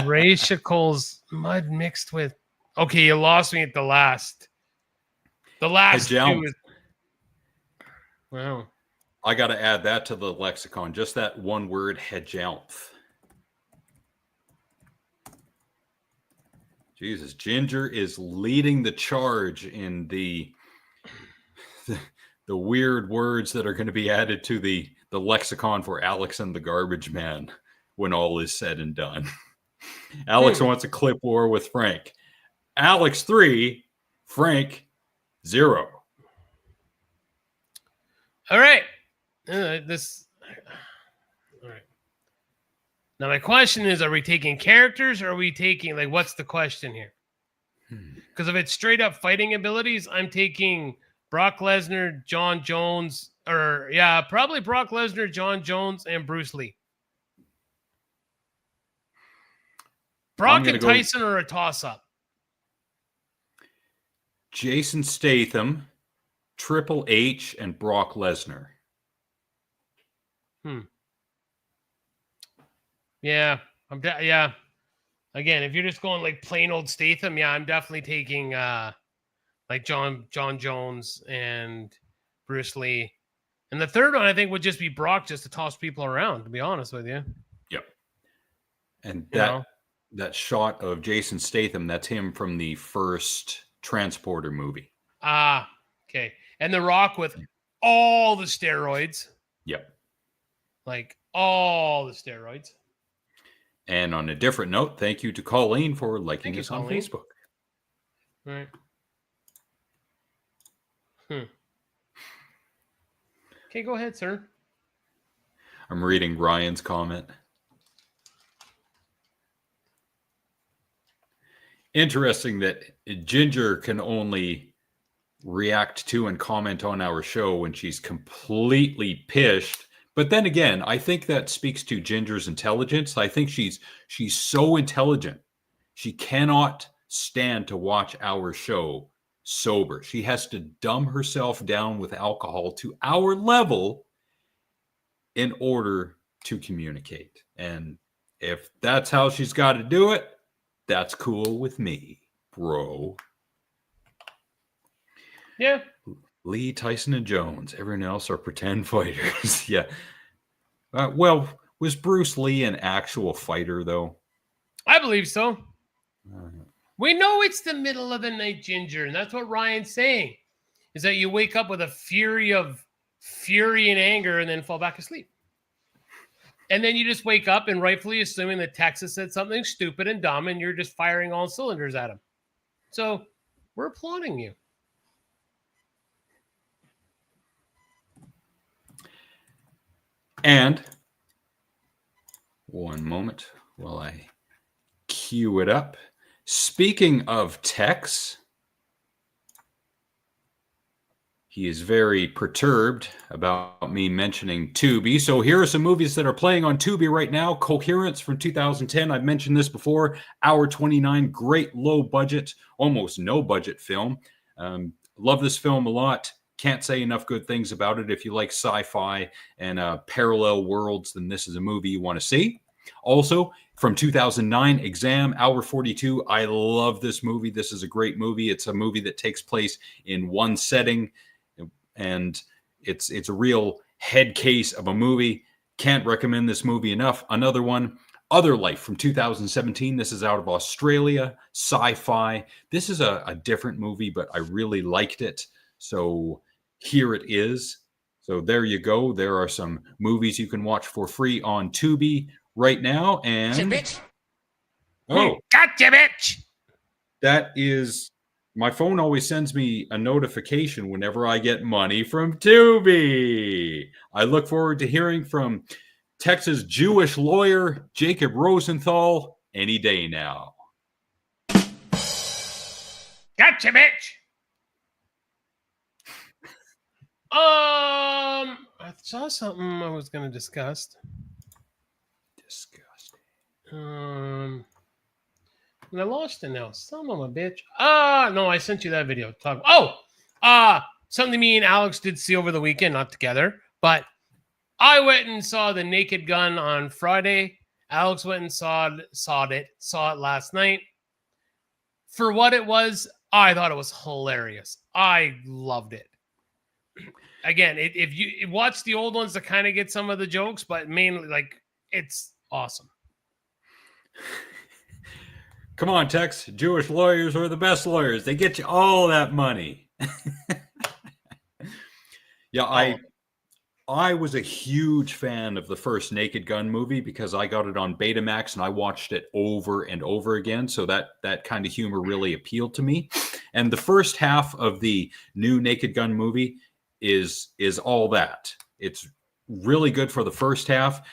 Racicles mud mixed with. Okay, you lost me at the last. The last A.T.G.M. two. Wow. I got to add that to the lexicon. Just that one word, A.T.G.M. Jesus, Ginger is leading the charge in the weird words that are going to be added to the lexicon for Alex and the Garbage Man when all is said and done. Alex wants a clip war with Frank. Alex 3, Frank 0. All right. All right. Now my question is: are we taking characters, or are we taking what's the question here? Because if it's straight up fighting abilities, I'm taking Brock Lesnar, John Jones, probably Brock Lesnar, John Jones, and Bruce Lee. Brock and Tyson are a toss-up. Jason Statham, Triple H, and Brock Lesnar. Yeah, yeah. Again, if you're just going like plain old Statham, yeah, I'm definitely taking like John Jones and Bruce Lee. And the third one I think would just be Brock, just to toss people around, to be honest with you. Yep. And You know? that shot of Jason Statham, that's him from the first Transporter movie. Ah, okay. And The Rock with all the steroids. Yep. Like all the steroids. And on a different note, thank you to Colleen for liking us on Colleen. Facebook. All right. Okay, go ahead, sir. I'm reading Ryan's comment. Interesting that Ginger can only react to and comment on our show when she's completely pissed. But then again, I think that speaks to Ginger's intelligence. I think she's so intelligent. She cannot stand to watch our show sober. She has to dumb herself down with alcohol to our level in order to communicate. And if that's how she's got to do it, that's cool with me, bro. Yeah. Lee, Tyson, and Jones. Everyone else are pretend fighters. Yeah. Well, was Bruce Lee an actual fighter, though? I believe so. We know it's the middle of the night, Ginger, and that's what Ryan's saying, is that you wake up with a fury and anger and then fall back asleep. And then you just wake up and rightfully assuming that Texas said something stupid and dumb, and you're just firing all cylinders at him. So we're applauding you. And one moment while I cue it up. Speaking of Tex, he is very perturbed about me mentioning Tubi. So here are some movies that are playing on Tubi right now. Coherence from 2010. I've mentioned this before. Hour 29, great low budget, almost no budget film. Love this film a lot. Can't say enough good things about it. If you like sci-fi and parallel worlds, then this is a movie you want to see. Also, from 2009, A.T.G.M, Hour 42. I love this movie. This is a great movie. It's a movie that takes place in one setting, and it's a real head case of a movie. Can't recommend this movie enough. Another one, Other Life from 2017. This is out of Australia, sci-fi. This is a different movie, but I really liked it. So here it is. So there you go. There are some movies you can watch for free on Tubi right now. And bitch. Oh, Gotcha, bitch. that is, my phone always sends me a notification whenever I get money from Tubi. I look forward to hearing from Texas Jewish lawyer Jacob Rosenthal any day now. Gotcha, bitch. I saw something I was going to discuss. Disgusting. And I lost it now. Son of a bitch. No, I sent you that video. Something me and Alex did see over the weekend, not together, but I went and saw The Naked Gun on Friday. Alex went and saw it last night. For what it was, I thought it was hilarious. I loved it. Again, if you watch the old ones to kind of get some of the jokes, but mainly, like, it's awesome. Come on, Tex. Jewish lawyers are the best lawyers. They get you all that money. Yeah, I was a huge fan of the first Naked Gun movie because I got it on Betamax and I watched it over and over again. So that kind of humor really appealed to me. And the first half of the new Naked Gun movie is all that. It's really good for the first half.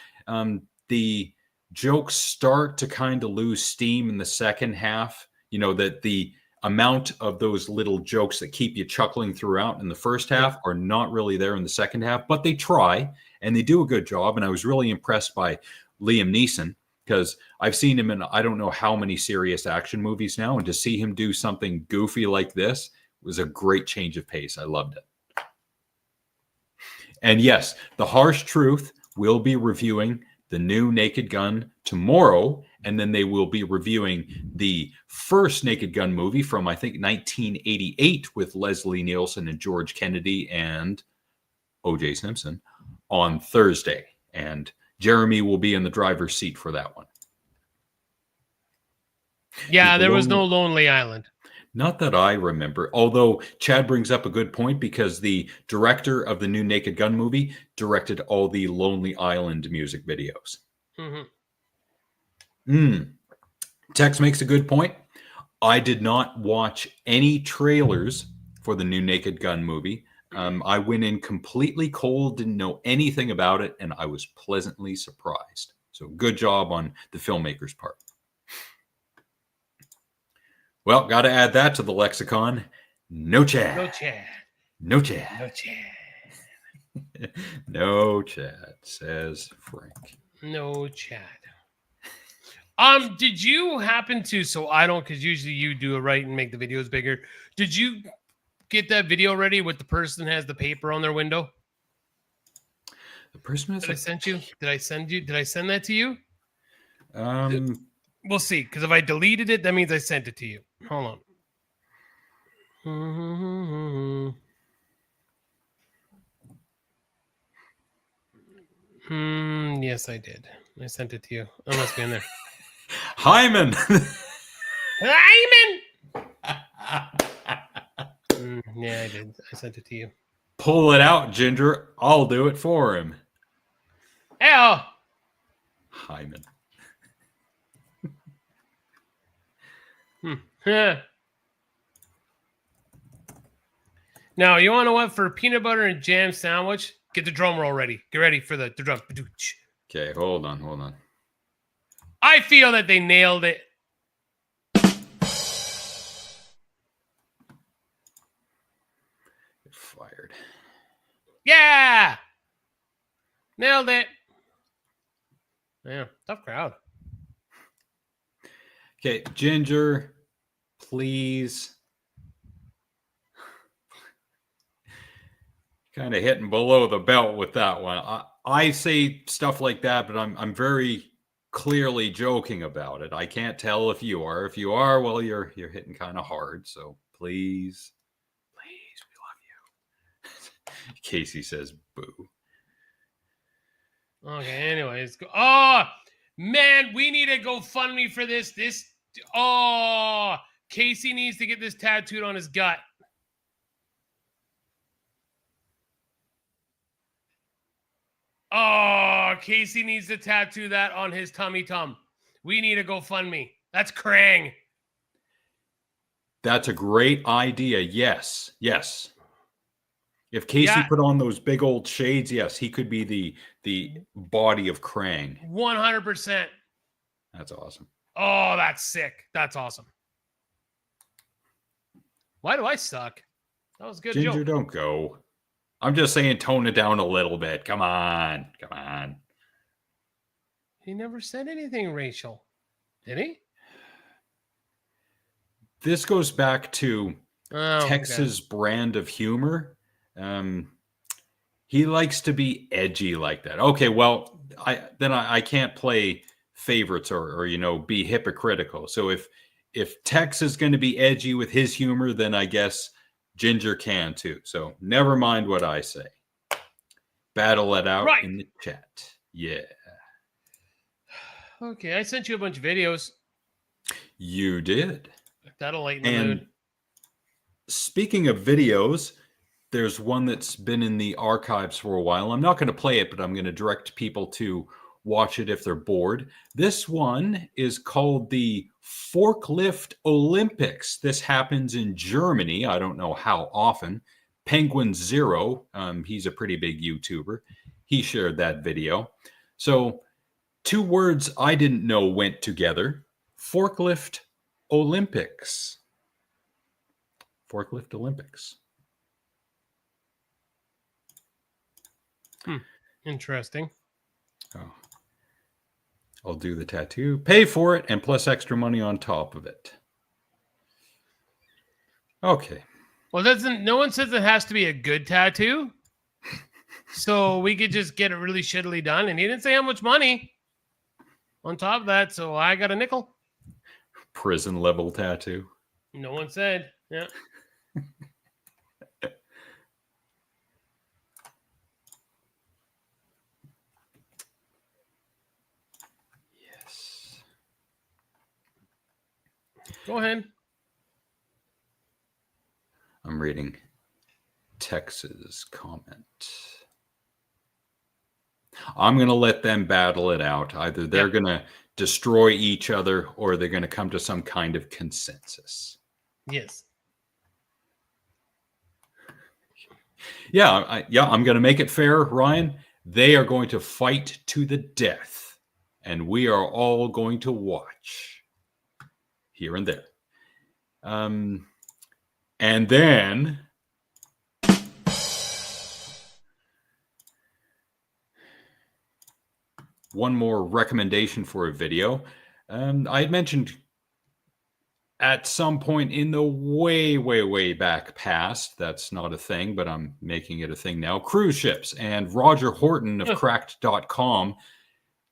The jokes start to kind of lose steam in the second half. You know, that the amount of those little jokes that keep you chuckling throughout in the first half are not really there in the second half, but they try and they do a good job. And I was really impressed by Liam Neeson because I've seen him in I don't know how many serious action movies now, and to see him do something goofy like this was a great change of pace. I loved it. And yes, The Harsh Truth will be reviewing the new Naked Gun tomorrow, and then they will be reviewing the first Naked Gun movie from, I think, 1988 with Leslie Nielsen and George Kennedy and O.J. Simpson on Thursday. And Jeremy will be in the driver's seat for that one. Yeah, there was no Lonely Island. Not that I remember, although Chad brings up a good point because the director of the new Naked Gun movie directed all the Lonely Island music videos. Tex makes a good point. I did not watch any trailers for the new Naked Gun movie. I went in completely cold, didn't know anything about it, and I was pleasantly surprised. So good job on the filmmaker's part. Well, got to add that to the lexicon. No chat. No chat. No chat. No chat. No chat, says Frank. No chat. Did you happen to, so I don't, because usually you do it right and make the videos bigger. Did you get that video ready with the person that has the paper on their window? The person has Did I send you? Did I send that to you? We'll see. Because if I deleted it, that means I sent it to you. Hold on. Yes, I did. I sent it to you. It must be in there. Hyman. Hyman. Yeah, I did. I sent it to you. Pull it out, Ginger. I'll do it for him. Ow. Hyman. Now, you want to know what? For a peanut butter and jam sandwich, get the drum roll ready. Get ready for the drum. Okay, hold on. I feel that they nailed it. Get fired. Yeah. Nailed it. Yeah, tough crowd. Okay, Ginger, please. Kind of hitting below the belt with that one. I say stuff like that, but I'm very clearly joking about it. I can't tell if you are. If you are, well, you're hitting kind of hard. So please, we love you. Casey says boo. Okay, anyways. Oh, man, we need a GoFundMe for this. Casey needs to get this tattooed on his gut. Oh, Casey needs to tattoo that on his tummy tum. We need a GoFundMe. That's Krang. That's a great idea. Yes. If Casey put on those big old shades, yes, he could be the body of Krang. 100%. That's awesome. Oh, that's sick. That's awesome. Why do I suck? That was a good Ginger, joke. don't go. I'm just saying tone it down a little bit. Come on. He never said anything racial. Did he? This goes back to Tex's brand of humor. He likes to be edgy like that. Okay, well, I can't play favorites or be hypocritical. So if Tex is going to be edgy with his humor, then I guess Ginger can too. So never mind what I say. Battle it out in the chat. Yeah. Okay, I sent you a bunch of videos. You did. That'll lighten the mood. Speaking of videos, there's one that's been in the archives for a while. I'm not going to play it, but I'm going to direct people to watch it if they're bored. This one is called the Forklift Olympics. This happens in Germany. I don't know how often. Penguin Zero, he's a pretty big YouTuber. He shared that video. So 2 words I didn't know went together. Forklift Olympics. Forklift Olympics. Interesting. Oh. I'll do the tattoo, pay for it, and plus extra money on top of it. Okay. Well, no one says it has to be a good tattoo. So we could just get it really shittily done. And he didn't say how much money on top of that. So I got a nickel. Prison level tattoo. No one said. Yeah. Yes. Go ahead. I'm reading Tex's comment. I'm going to let them battle it out. Either they're going to destroy each other or they're going to come to some kind of consensus. Yes. Yeah, I'm going to make it fair, Ryan. They are going to fight to the death, and we are all going to watch here and there. And then one more recommendation for a video. I had mentioned at some point in the way back past, that's not a thing, but I'm making it a thing now, cruise ships. And Roger Horton of cracked.com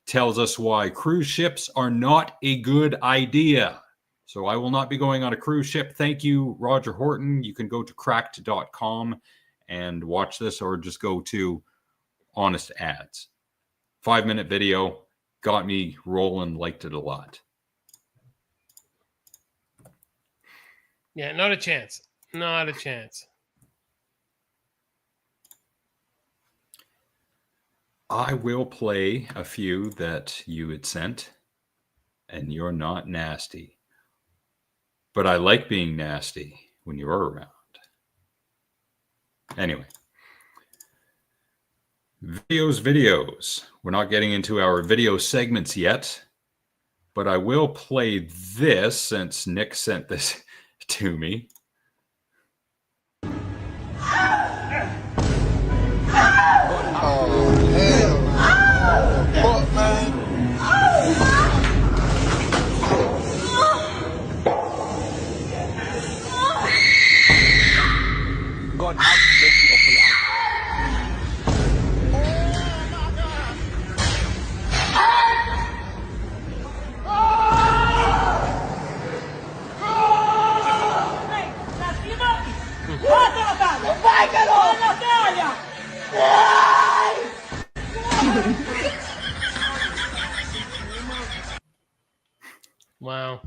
tells us why cruise ships are not a good idea. So I will not be going on a cruise ship. Thank you, Roger Horton. You can go to cracked.com and watch this, or just go to Honest Ads. 5-minute video, got me rolling, liked it a lot. Yeah, not a chance. Not a chance. I will play a few that you had sent, and you're not nasty. But I like being nasty when you're around. Anyway. Videos. We're not getting into our video segments yet, but I will play this since Nick sent this to me. God have mercy upon us. Wow.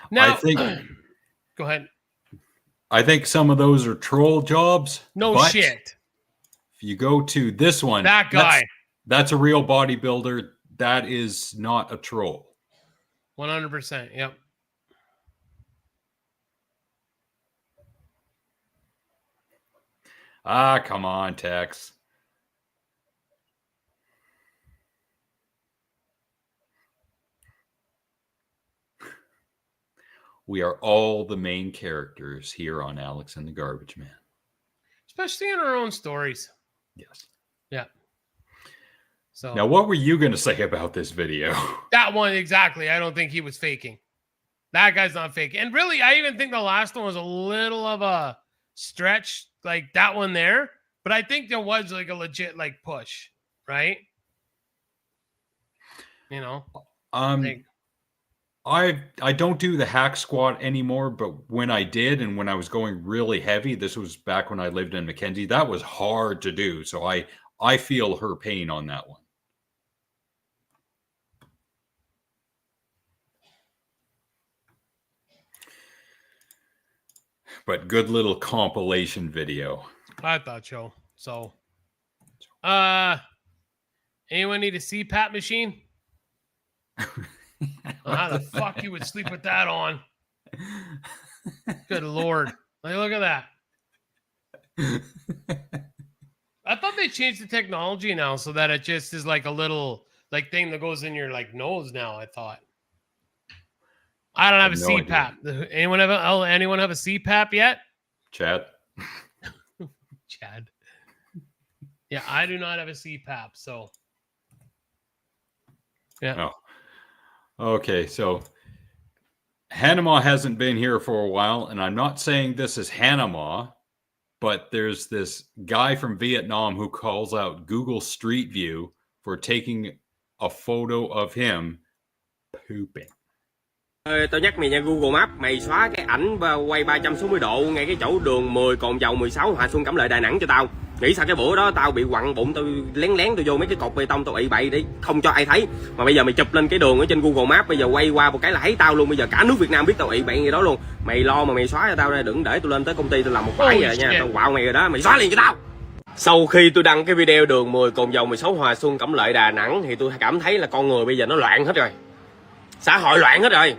Now, I think go ahead. I think some of those are troll jobs. No but shit. If you go to this one, That guy. that's a real bodybuilder. That is not a troll. 100%. Yep. Ah, come on, Tex. We are all the main characters here on Alex and the Garbage Man. Especially in our own stories. Yes. Yeah. So Now, what were you going to say about this video? that one, exactly. I don't think he was faking. That guy's not faking. And really, I even think the last one was a little of a stretch, like that one there. But I think there was like a legit like push, right? You know? I don't do the hack squat anymore, but when I did, and when I was going really heavy, this was back when I lived in Mackenzie, that was hard to do. So I feel her pain on that one. But good little compilation video. I thought so. So anyone need a CPAP machine? How the fuck you would sleep with that on? Good Lord. Like, look at that. I thought they changed the technology now so that it just is like a little like thing that goes in your like nose now, I thought. I don't have a CPAP. Anyone have a CPAP yet? Chad. Chad. Yeah, I do not have a CPAP, so yeah. Oh. Okay, so Hanama hasn't been here for a while, and I'm not saying this is Hanama, but there's this guy from Vietnam who calls out Google Street View for taking a photo of him pooping. Tao nhắc mày nha, Google Maps, mày xóa cái ảnh quay 360 độ ngay cái chỗ đường 10 Cồn Dầu 16 Hòa Xuân Cẩm Lệ Đà Nẵng cho tao. Nghĩ sao cái bữa đó tao bị quặn bụng, tao lén tao vô mấy cái cột bê tông tao ị bậy để không cho ai thấy. Mà bây giờ mày chụp lên cái đường ở trên Google Maps, bây giờ quay qua một cái là thấy tao luôn, bây giờ cả nước Việt Nam biết tao ị bậy gì đó luôn. Mày lo mà mày xóa cho tao ra, đừng để tôi lên tới công ty tôi làm một bãi rồi nha, tao quạo mày rồi đó, mày xóa liền cho tao. Sau khi tôi đăng cái video đường 10 Cồn Dầu 16 Hòa Xuân Cẩm Lệ Đà Nẵng thì tôi cảm thấy là con người bây giờ nó loạn hết rồi. Xã hội loạn hết rồi.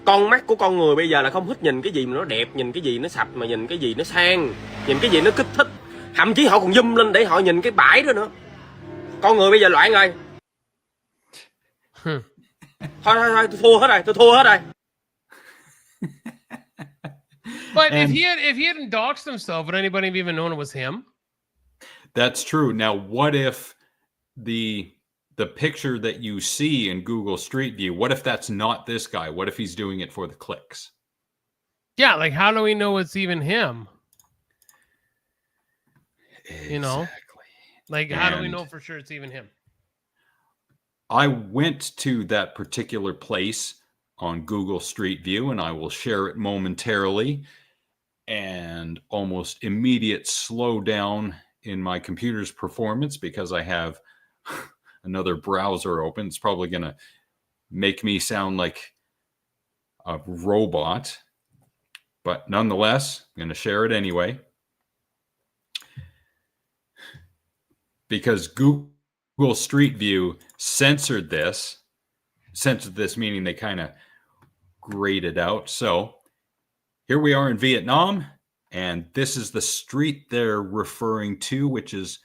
Con mắt của con người bây giờ là không thích nhìn cái gì mà nó đẹp, nhìn cái gì nó sạch, mà nhìn cái gì nó sang, nhìn cái gì nó kích thích. Thậm chí họ còn zoom lên để họ nhìn cái bãi đó nữa. Con người bây giờ loạn rồi. Thôi, tôi thua hết rồi. But And if he hadn't doxed himself, would anybody have even known it was him? that's true. Now, what if the picture that you see in Google Street View, what if that's not this guy? What if he's doing it for the clicks? Yeah, like how do we know it's even him? You know? Exactly. Like how do we And know for sure it's even him? I went to that particular place on Google Street View, and I will share it momentarily. And almost immediate slowdown in my computer's performance because I have another browser open. It's probably going to make me sound like a robot, but nonetheless, I'm going to share it anyway. Because Google Street View censored this meaning they kind of grayed it out. So here we are in Vietnam, and this is the street they're referring to, which is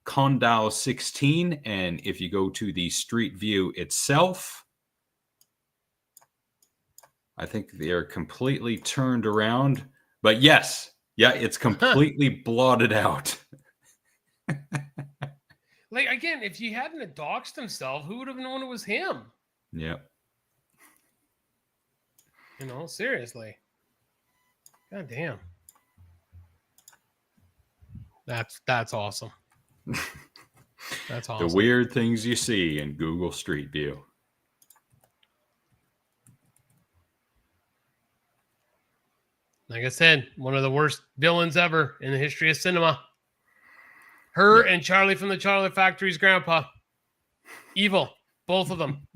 Condao 16. And if you go to the street view itself, I think they're completely turned around. But yes, yeah, it's completely blotted out. Like again, if he hadn't doxed himself, who would have known it was him? Yeah. You know, seriously. God damn. That's awesome. That's awesome. The weird things you see in Google Street View. Like I said, one of the worst villains ever in the history of cinema. Her and Charlie from the Chocolate Factory's grandpa. Evil. Both of them.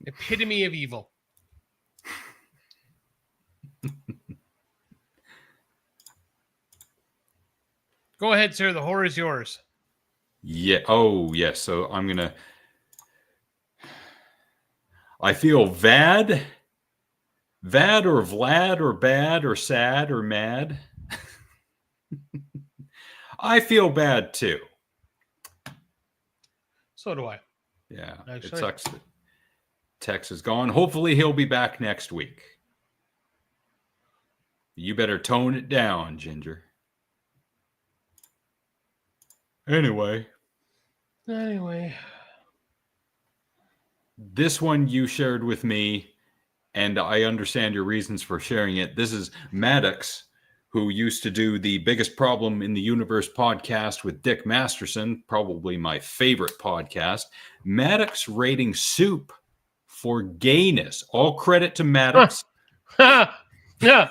Epitome of evil. Go ahead, sir. The horror is yours. Yeah. Oh, yes. So I'm going to... I feel vad or Vlad or bad or sad or mad. I feel bad too. So do I. Yeah. Actually. It sucks that Tex is gone. Hopefully he'll be back next week. You better tone it down, Ginger. Anyway. This one you shared with me, and I understand your reasons for sharing it. This is Maddox, who used to do the Biggest Problem in the Universe podcast with Dick Masterson, probably my favorite podcast. Maddox rating soup for gayness. All credit to Maddox. Yeah.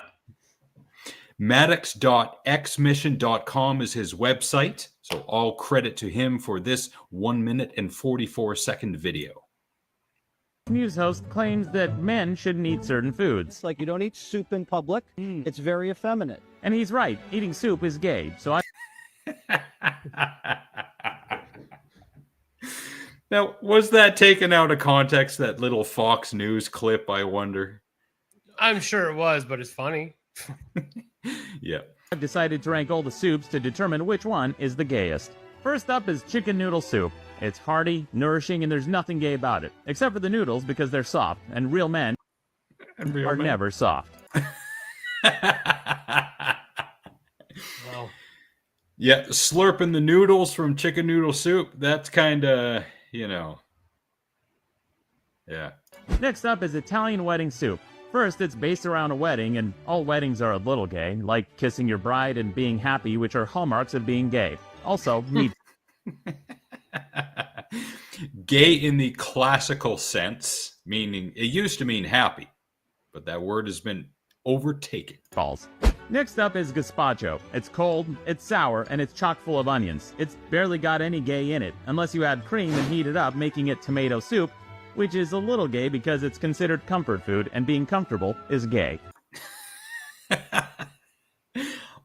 Maddox.xmission.com is his website. So all credit to him for this 1 minute and 44-second video. News host claims that men shouldn't eat certain foods. Like you don't eat soup in public. It's very effeminate. And he's right. Eating soup is gay. So Now, was that taken out of context, that little Fox News clip, I wonder? I'm sure it was, but it's funny. Yeah. I've decided to rank all the soups to determine which one is the gayest. First up is chicken noodle soup. It's hearty, nourishing, and there's nothing gay about it, except for the noodles because they're soft, and real men are never soft. Wow. Yeah, slurping the noodles from chicken noodle soup, that's kind of, you know. Yeah. Next up is Italian wedding soup. First, it's based around a wedding, and all weddings are a little gay, like kissing your bride and being happy, which are hallmarks of being gay. Also, meat. Gay in the classical sense, meaning it used to mean happy, but that word has been overtaken. Balls. Next up is gazpacho. It's cold, it's sour, and it's chock full of onions. It's barely got any gay in it, unless you add cream and heat it up, making it tomato soup, which is a little gay because it's considered comfort food, and being comfortable is gay.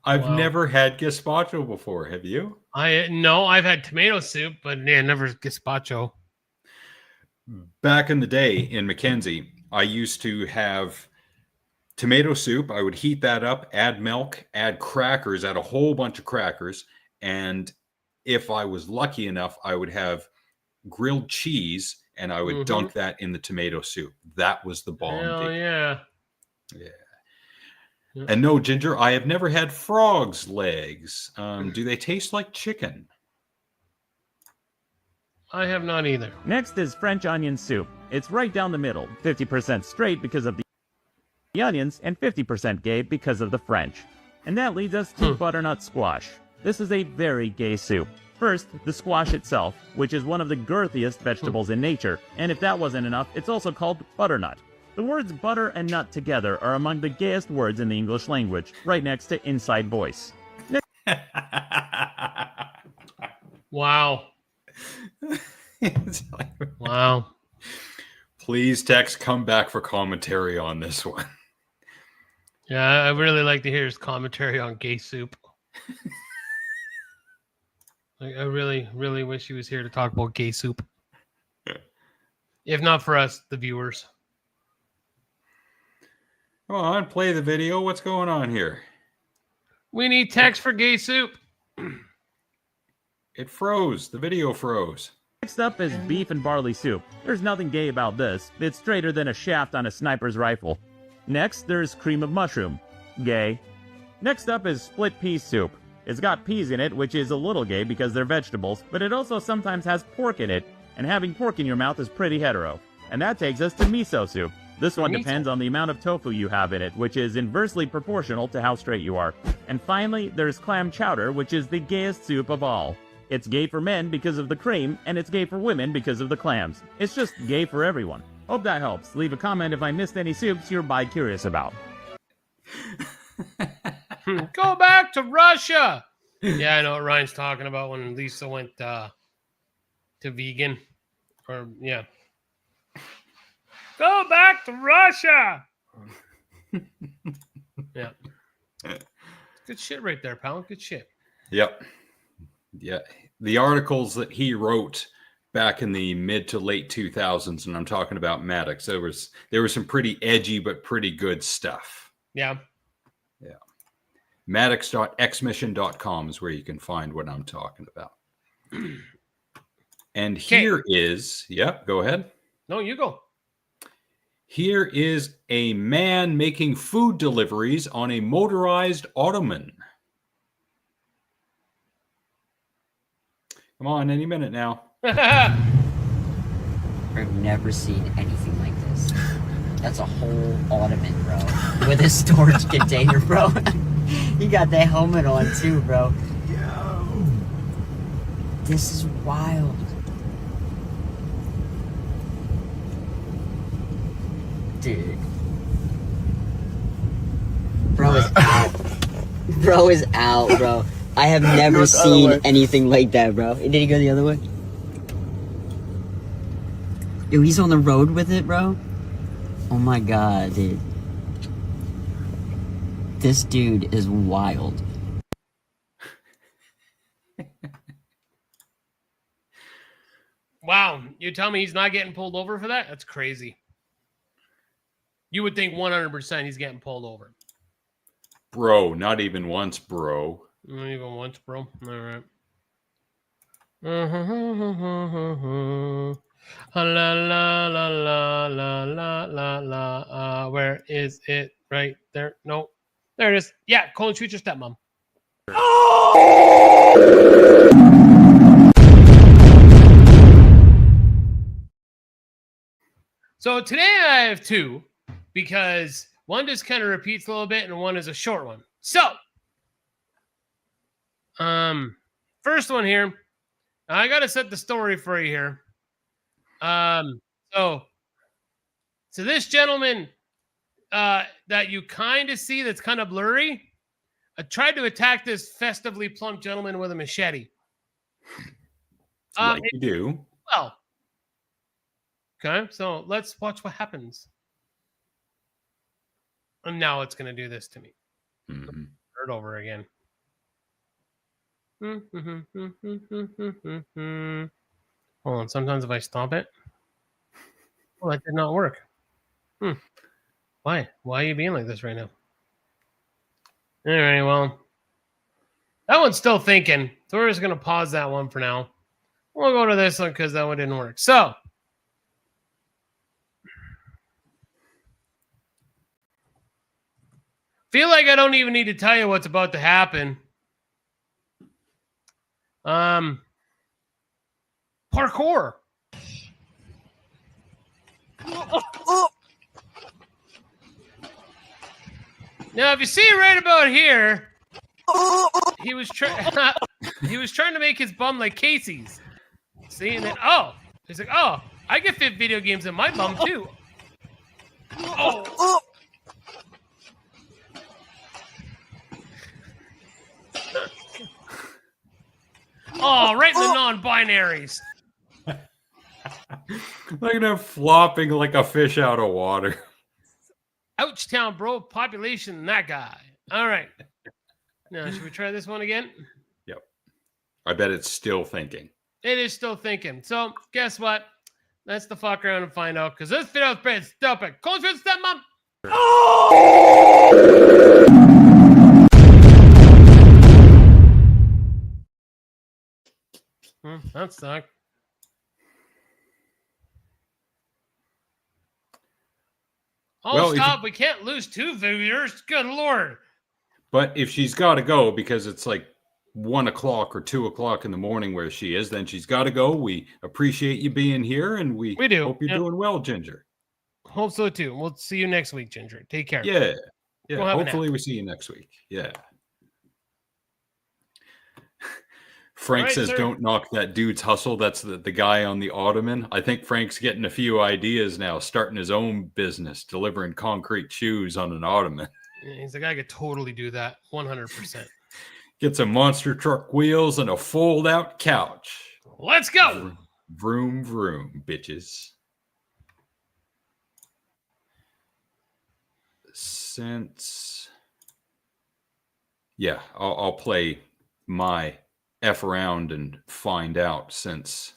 I've never had gazpacho before. Have you? No, I've had tomato soup, but yeah, never gazpacho. Back in the day in Mackenzie, I used to have tomato soup. I would heat that up, add milk, add crackers, add a whole bunch of crackers. And if I was lucky enough, I would have grilled cheese and I would dunk that in the tomato soup. That was the bomb. Hell yeah. Yeah. And no, Ginger, I have never had frog's legs. Do they taste like chicken? I have not either. Next is French onion soup. It's right down the middle, 50% straight because of the onions and 50% gay because of the French. And that leads us to butternut squash. This is a very gay soup. First, the squash itself, which is one of the girthiest vegetables in nature, and if that wasn't enough, it's also called butternut. The words butter and nut together are among the gayest words in the English language, right next to inside voice. Wow. Wow. Please, Tex, come back for commentary on this one. Yeah, I really like to hear his commentary on gay soup. I really, really wish he was here to talk about gay soup. If not for us, the viewers. Come on, play the video. What's going on here? We need text for gay soup. It froze. The video froze. Next up is beef and barley soup. There's nothing gay about this. It's straighter than a shaft on a sniper's rifle. Next, there's cream of mushroom. Gay. Next up is split pea soup. It's got peas in it, which is a little gay because they're vegetables, but it also sometimes has pork in it, and having pork in your mouth is pretty hetero. And that takes us to miso soup. This one depends on the amount of tofu you have in it, which is inversely proportional to how straight you are. And finally, there's clam chowder, which is the gayest soup of all. It's gay for men because of the cream, and it's gay for women because of the clams. It's just gay for everyone. Hope that helps. Leave a comment if I missed any soups you're bi-curious about. Go back to Russia. Yeah, I know what Ryan's talking about when Lisa went to vegan. Or, yeah. Go back to Russia. Yeah. Good shit right there, pal. Good shit. Yep. Yeah. The articles that he wrote back in the mid to late 2000s, and I'm talking about Maddox, there was some pretty edgy but pretty good stuff. Yeah. Yeah. Maddox.xmission.com is where you can find what I'm talking about. And here is, yep, go ahead. No, you go. Here is a man making food deliveries on a motorized ottoman. Come on, any minute now. I've never seen anything like this. That's a whole ottoman, bro. With a storage container, bro. You got that helmet on too, bro. Yo. This is wild. Dude. Bro is out. Bro is out, bro. I have never seen anything like that, bro. Did he go the other way? Yo, he's on the road with it, bro. Oh my god, dude. This dude is wild. Wow. You tell me he's not getting pulled over for that? That's crazy. You would think 100% he's getting pulled over. Bro, not even once, bro. Not even once, bro. All right. La la la la la la la la. Where is it? Right there. No. There it is. Yeah, Colin, shoot your stepmom. So today I have two, because one just kind of repeats a little bit and one is a short one. So, first one here. I got to set the story for you here. So this gentleman that you kind of see that's kind of blurry, tried to attack this festively plump gentleman with a machete. Like you do. Well, okay, so let's watch what happens. And now it's going to do this to me. Mm-hmm. Start over again. Hold on, sometimes if I stop it. Well, that did not work. Why? Why are you being like this right now? All right, well, that one's still thinking. So we're just going to pause that one for now. We'll go to this one because that one didn't work. So, Feel like I don't even need to tell you what's about to happen. Parkour. Now, if you see right about here, he was trying to make his bum like Casey's. See, and then he's like, oh, I can fit video games in my bum too. Oh. Oh, right in the non-binaries. Look at him flopping like a fish out of water. Ouchtown, bro. Population than that guy. All right. Now, should we try this one again? Yep. I bet it's still thinking. It is still thinking. So, guess what? Let's the fuck around and find out, because this video is pretty stupid. Close your stepmom. That sucked. Oh, well, stop. We can't lose 2 viewers. Good Lord. But if she's got to go because it's like 1 o'clock or 2 o'clock in the morning where she is, then she's got to go. We appreciate you being here, and we do. Hope you're doing well, Ginger. Hope so, too. We'll see you next week, Ginger. Take care. Yeah. Go Hopefully we see you next week. Yeah. Frank says, don't knock that dude's hustle. That's the guy on the ottoman. I think Frank's getting a few ideas now, starting his own business, delivering concrete shoes on an ottoman. He's like, I could totally do that. 100%. Get some monster truck wheels and a fold-out couch. Let's go. Vroom, vroom, bitches. I'll play my F around and find out, since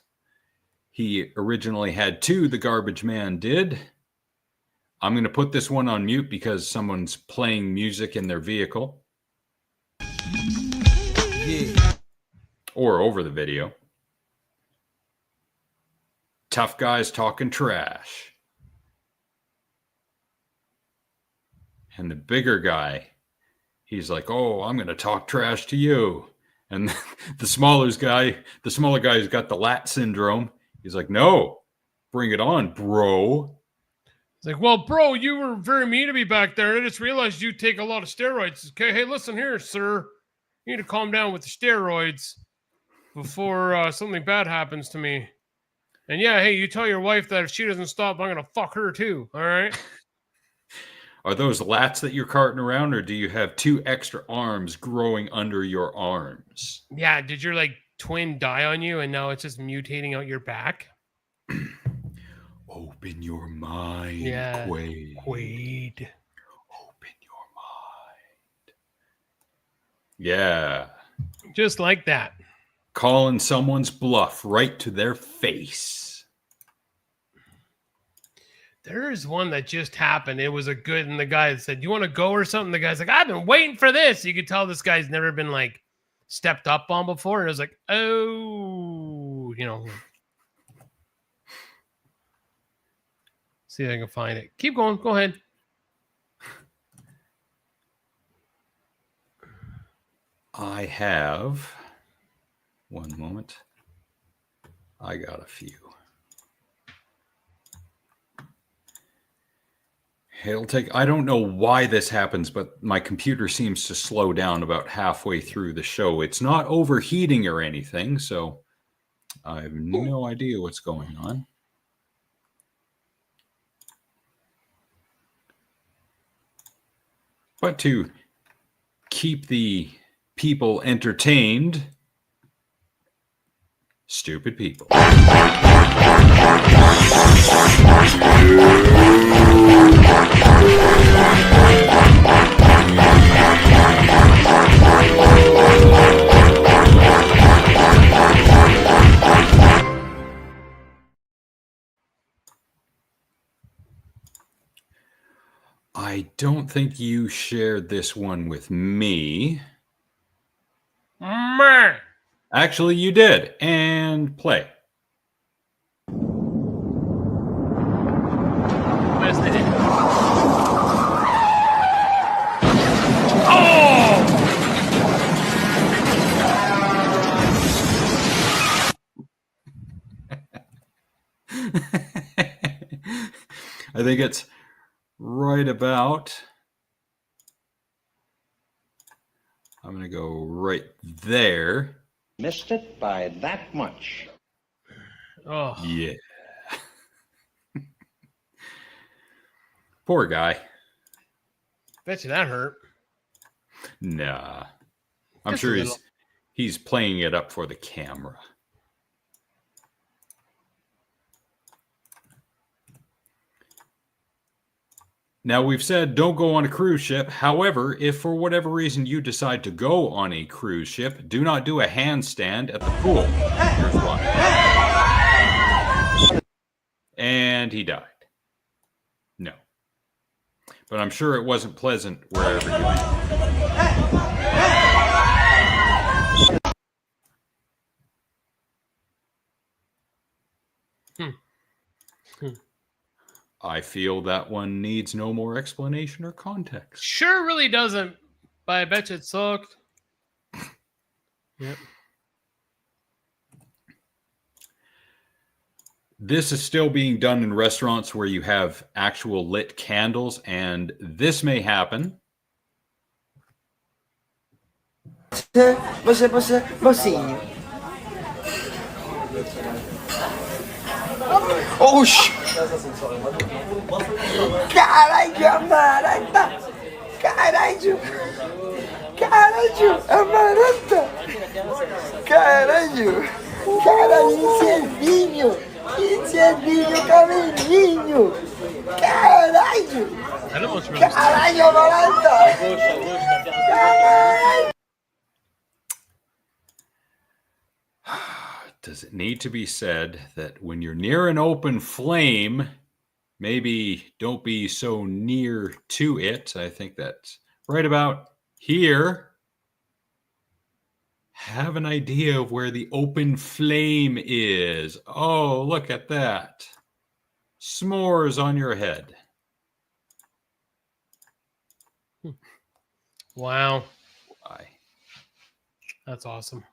he originally had 2, the garbage man did. I'm going to put this one on mute because someone's playing music in their vehicle. Yeah. Or over the video. Tough guys talking trash. And the bigger guy, he's like, oh, I'm going to talk trash to you. And the smaller guy who's got the lat syndrome, he's like, no, bring it on, bro. It's like, well, bro, you were very mean to me back there. I just realized you take a lot of steroids. Okay, hey, listen here, sir. You need to calm down with the steroids before something bad happens to me. And yeah, hey, you tell your wife that if she doesn't stop, I'm going to fuck her too, all right? Are those lats that you're carting around, or do you have 2 extra arms growing under your arms? Yeah, did your like twin die on you and now it's just mutating out your back? Open your mind, yeah. Quaid. Open your mind. Yeah. Just like that. Calling someone's bluff right to their face. There is one that just happened. It was a good, and the guy said, you want to go or something? The guy's like, I've been waiting for this. You could tell this guy's never been like stepped up on before. And it was like, oh, see if I can find it. Keep going. Go ahead. I have, one moment. I got a few. It'll take, I don't know why this happens, but my computer seems to slow down about halfway through the show. It's not overheating or anything, so I have no idea what's going on. But to keep the people entertained, stupid people. I don't think you shared this one with me. Actually, you did. And play. Yes, they did. I think it's right about. I'm going to go right there. Missed it by that much. Oh. Yeah. Poor guy. Bet you that hurt. Nah. I'm Just sure a little. he's playing it up for the camera. Now, we've said don't go on a cruise ship. However, if for whatever reason you decide to go on a cruise ship, do not do a handstand at the pool. Here's why. And he died. No. But I'm sure it wasn't pleasant wherever you went. I feel that one needs no more explanation or context. Sure really doesn't, but I bet you it sucked. Yep. This is still being done in restaurants where you have actual lit candles, and this may happen. Mocinho. Oxi! Caralho, amaranta! Caralho! Caralho, amaranta! Caralho! Caralho, Servinho! Servinho, Camilinho! Caralho! Caralho, amaranta! Caralho! Does it need to be said that when you're near an open flame, maybe don't be so near to it? I think that's right about here. Have an idea of where the open flame is. Oh, look at that. S'mores on your head. Wow. Why? That's awesome.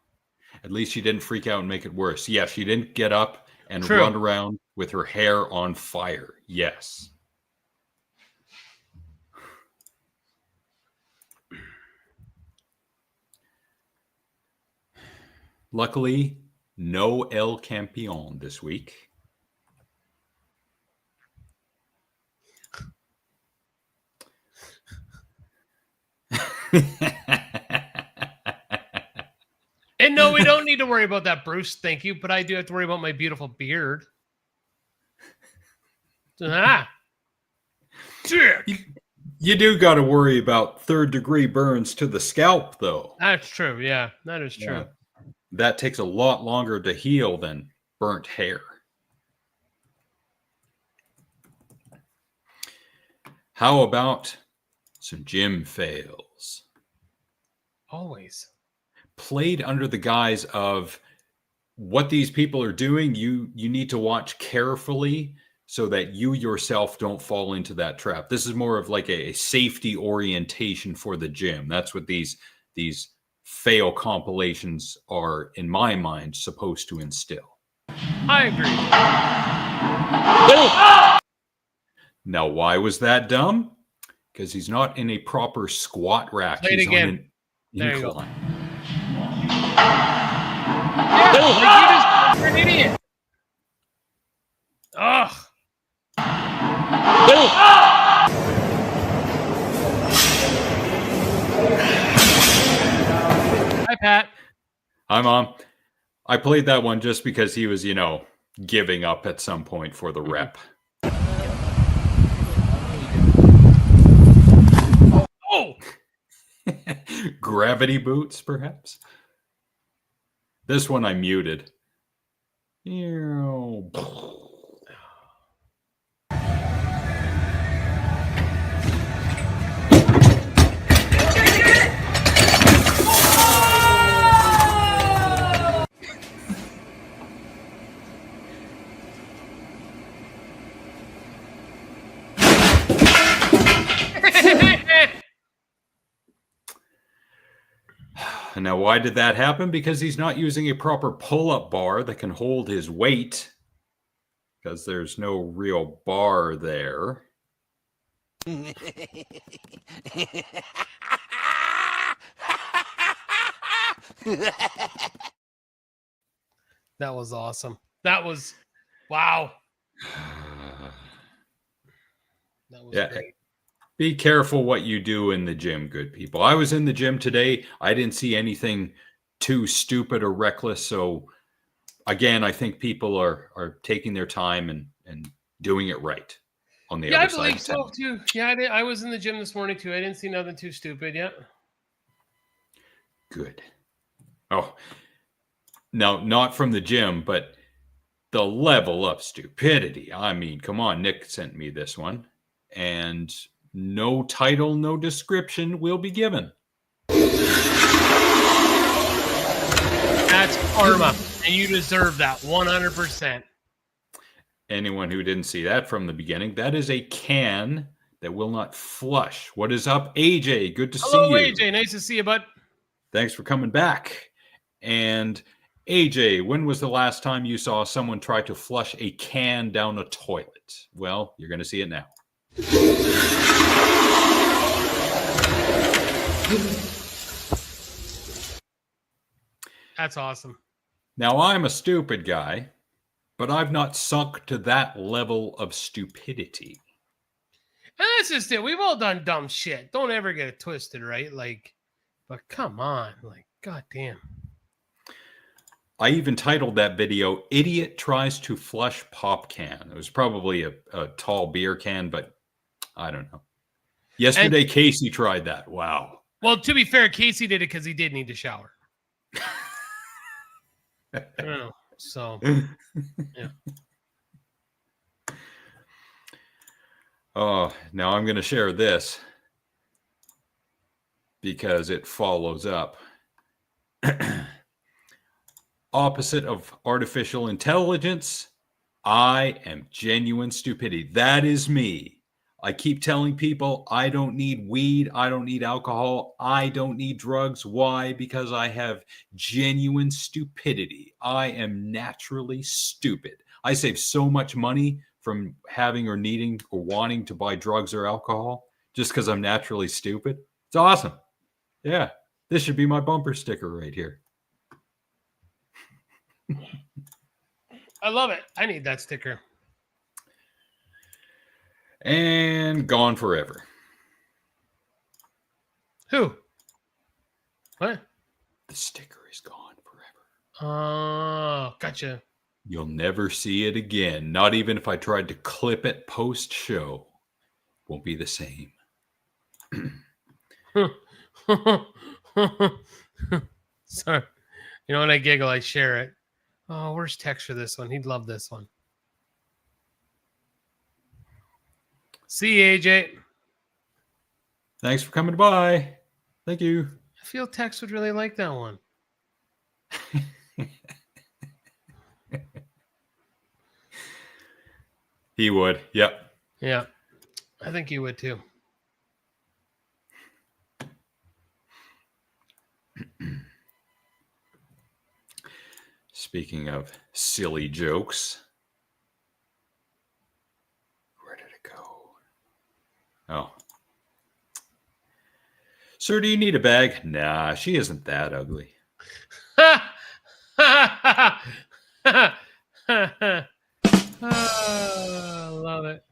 At least she didn't freak out and make it worse. Yeah, she didn't get up and True. run around with her hair on fire. Yes. Luckily, no El Campeon this week. And no, we don't need to worry about that, Bruce. Thank you. But I do have to worry about my beautiful beard. You do got to worry about third-degree burns to the scalp, though. That's true. Yeah, that is true. Yeah. That takes a lot longer to heal than burnt hair. How about some gym fails? Always. Played under the guise of what these people are doing, you need to watch carefully so that you yourself don't fall into that trap. This is more of like a safety orientation for the gym. That's what these fail compilations are, in my mind, supposed to instill. I agree. Now, why was that dumb? Because he's not in a proper squat rack. Play it He's again. on an There you go. incline. Yeah, like you just you're an idiot. Ugh. Hi, Pat. Hi, Mom. I played that one just because he was, giving up at some point for the rep. Oh! Gravity boots, perhaps? This one I muted. Now, why did that happen? Because he's not using a proper pull-up bar that can hold his weight. because there's no real bar there. That was awesome. That was, wow. That was great. Be careful what you do in the gym, good people. I was in the gym today. I didn't see anything too stupid or reckless. So again, I think people are taking their time and doing it right on the other side. Yeah, I believe so too. Yeah, I was in the gym this morning too. I didn't see nothing too stupid. Yeah. Good. Oh, now not from the gym, but the level of stupidity. I mean, come on, Nick sent me this one. And no title, no description will be given. That's karma, and you deserve that 100%. Anyone who didn't see that from the beginning, that is a can that will not flush. What is up, AJ? Good to see you. Hello, AJ. Nice to see you, bud. Thanks for coming back. And AJ, when was the last time you saw someone try to flush a can down a toilet? Well, you're going to see it now. That's awesome. Now, I'm a stupid guy, but I've not sunk to that level of stupidity. And that's just it. We've all done dumb shit. Don't ever get it twisted, right? Like, but come on. Like, goddamn. I even titled that video, Idiot Tries to Flush Pop Can. It was probably a tall beer can, but I don't know. Yesterday, Casey tried that. Wow. Well, to be fair, Casey did it because he did need to shower. I don't know. So, yeah. Oh, now I'm going to share this because it follows up. Opposite of artificial intelligence, I am genuine stupidity. That is me. I keep telling people I don't need weed. I don't need alcohol. I don't need drugs. Why? Because I have genuine stupidity. I am naturally stupid. I save so much money from having or needing or wanting to buy drugs or alcohol just because I'm naturally stupid. It's awesome. Yeah. This should be my bumper sticker right here. I love it. I need that sticker. And gone forever. Who? What? The sticker is gone forever. Oh, gotcha. You'll never see it again. Not even if I tried to clip it post-show. Won't be the same. Sorry. You know, when I giggle, I share it. Oh, where's Tex for this one? He'd love this one. See you, AJ. Thanks for coming by. Thank you. I feel Tex would really like that one. He would. Yep. Yeah. I think he would too. Speaking of silly jokes. Where did it go? Oh. Sir, do you need a bag? Nah, she isn't that ugly. Oh, love it.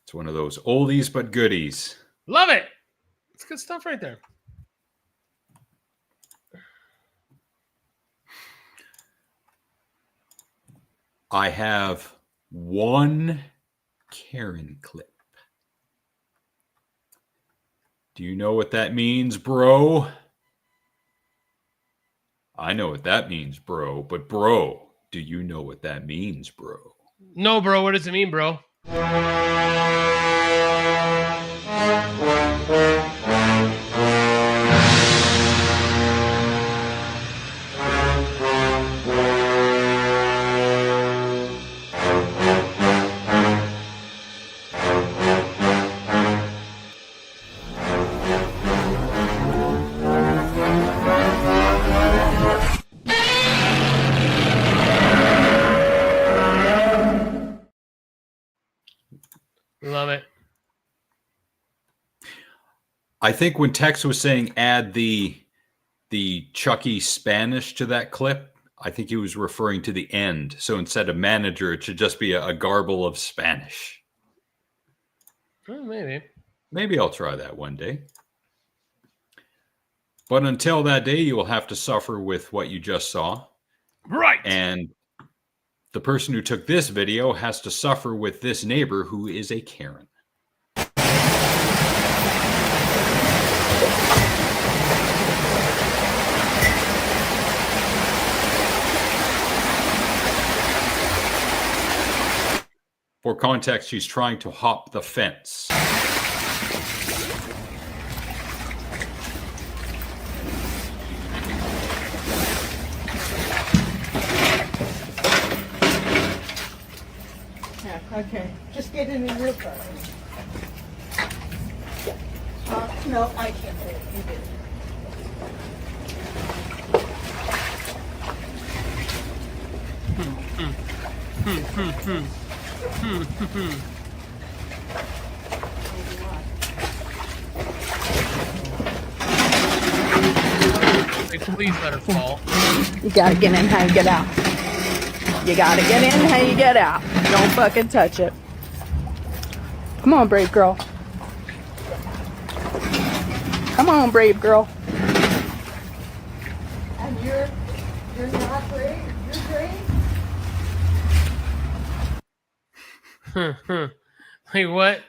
It's one of those oldies but goodies. Love it. It's good stuff right there. I have one Karen clip. Do you know what that means, bro? I know what that means, bro. But bro, do you know what that means, bro? No, bro. What does it mean, bro? Love it. I think when Tex was saying add the Chucky Spanish to that clip, I think he was referring to the end. So instead of manager, it should just be a garble of Spanish. Oh, maybe. Maybe I'll try that one day. But until that day, you will have to suffer with what you just saw. Right. And the person who took this video has to suffer with this neighbor who is a Karen. For context, she's trying to hop the fence. Yeah, okay. Just get in and real fast. No, I can't do it. You do it. Please let her fall. You gotta get in how you get out. You gotta get in how you get out. Don't fucking touch it. Come on, brave girl. Come on, brave girl. And you're not brave. You're brave. Like what?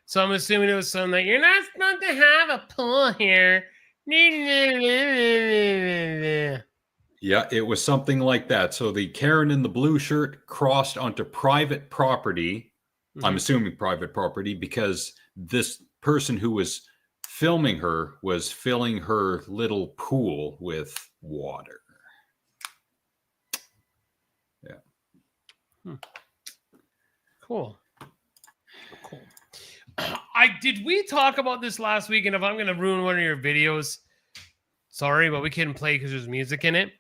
So I'm assuming it was something like, you're not supposed to have a pool here. Yeah, it was something like that. So the Karen in the blue shirt crossed onto private property. Mm-hmm. I'm assuming private property because this person who was filming her was filling her little pool with water. Yeah. Cool. Did we talk about this last week? And if I'm going to ruin one of your videos, sorry, but we couldn't play because there's music in it.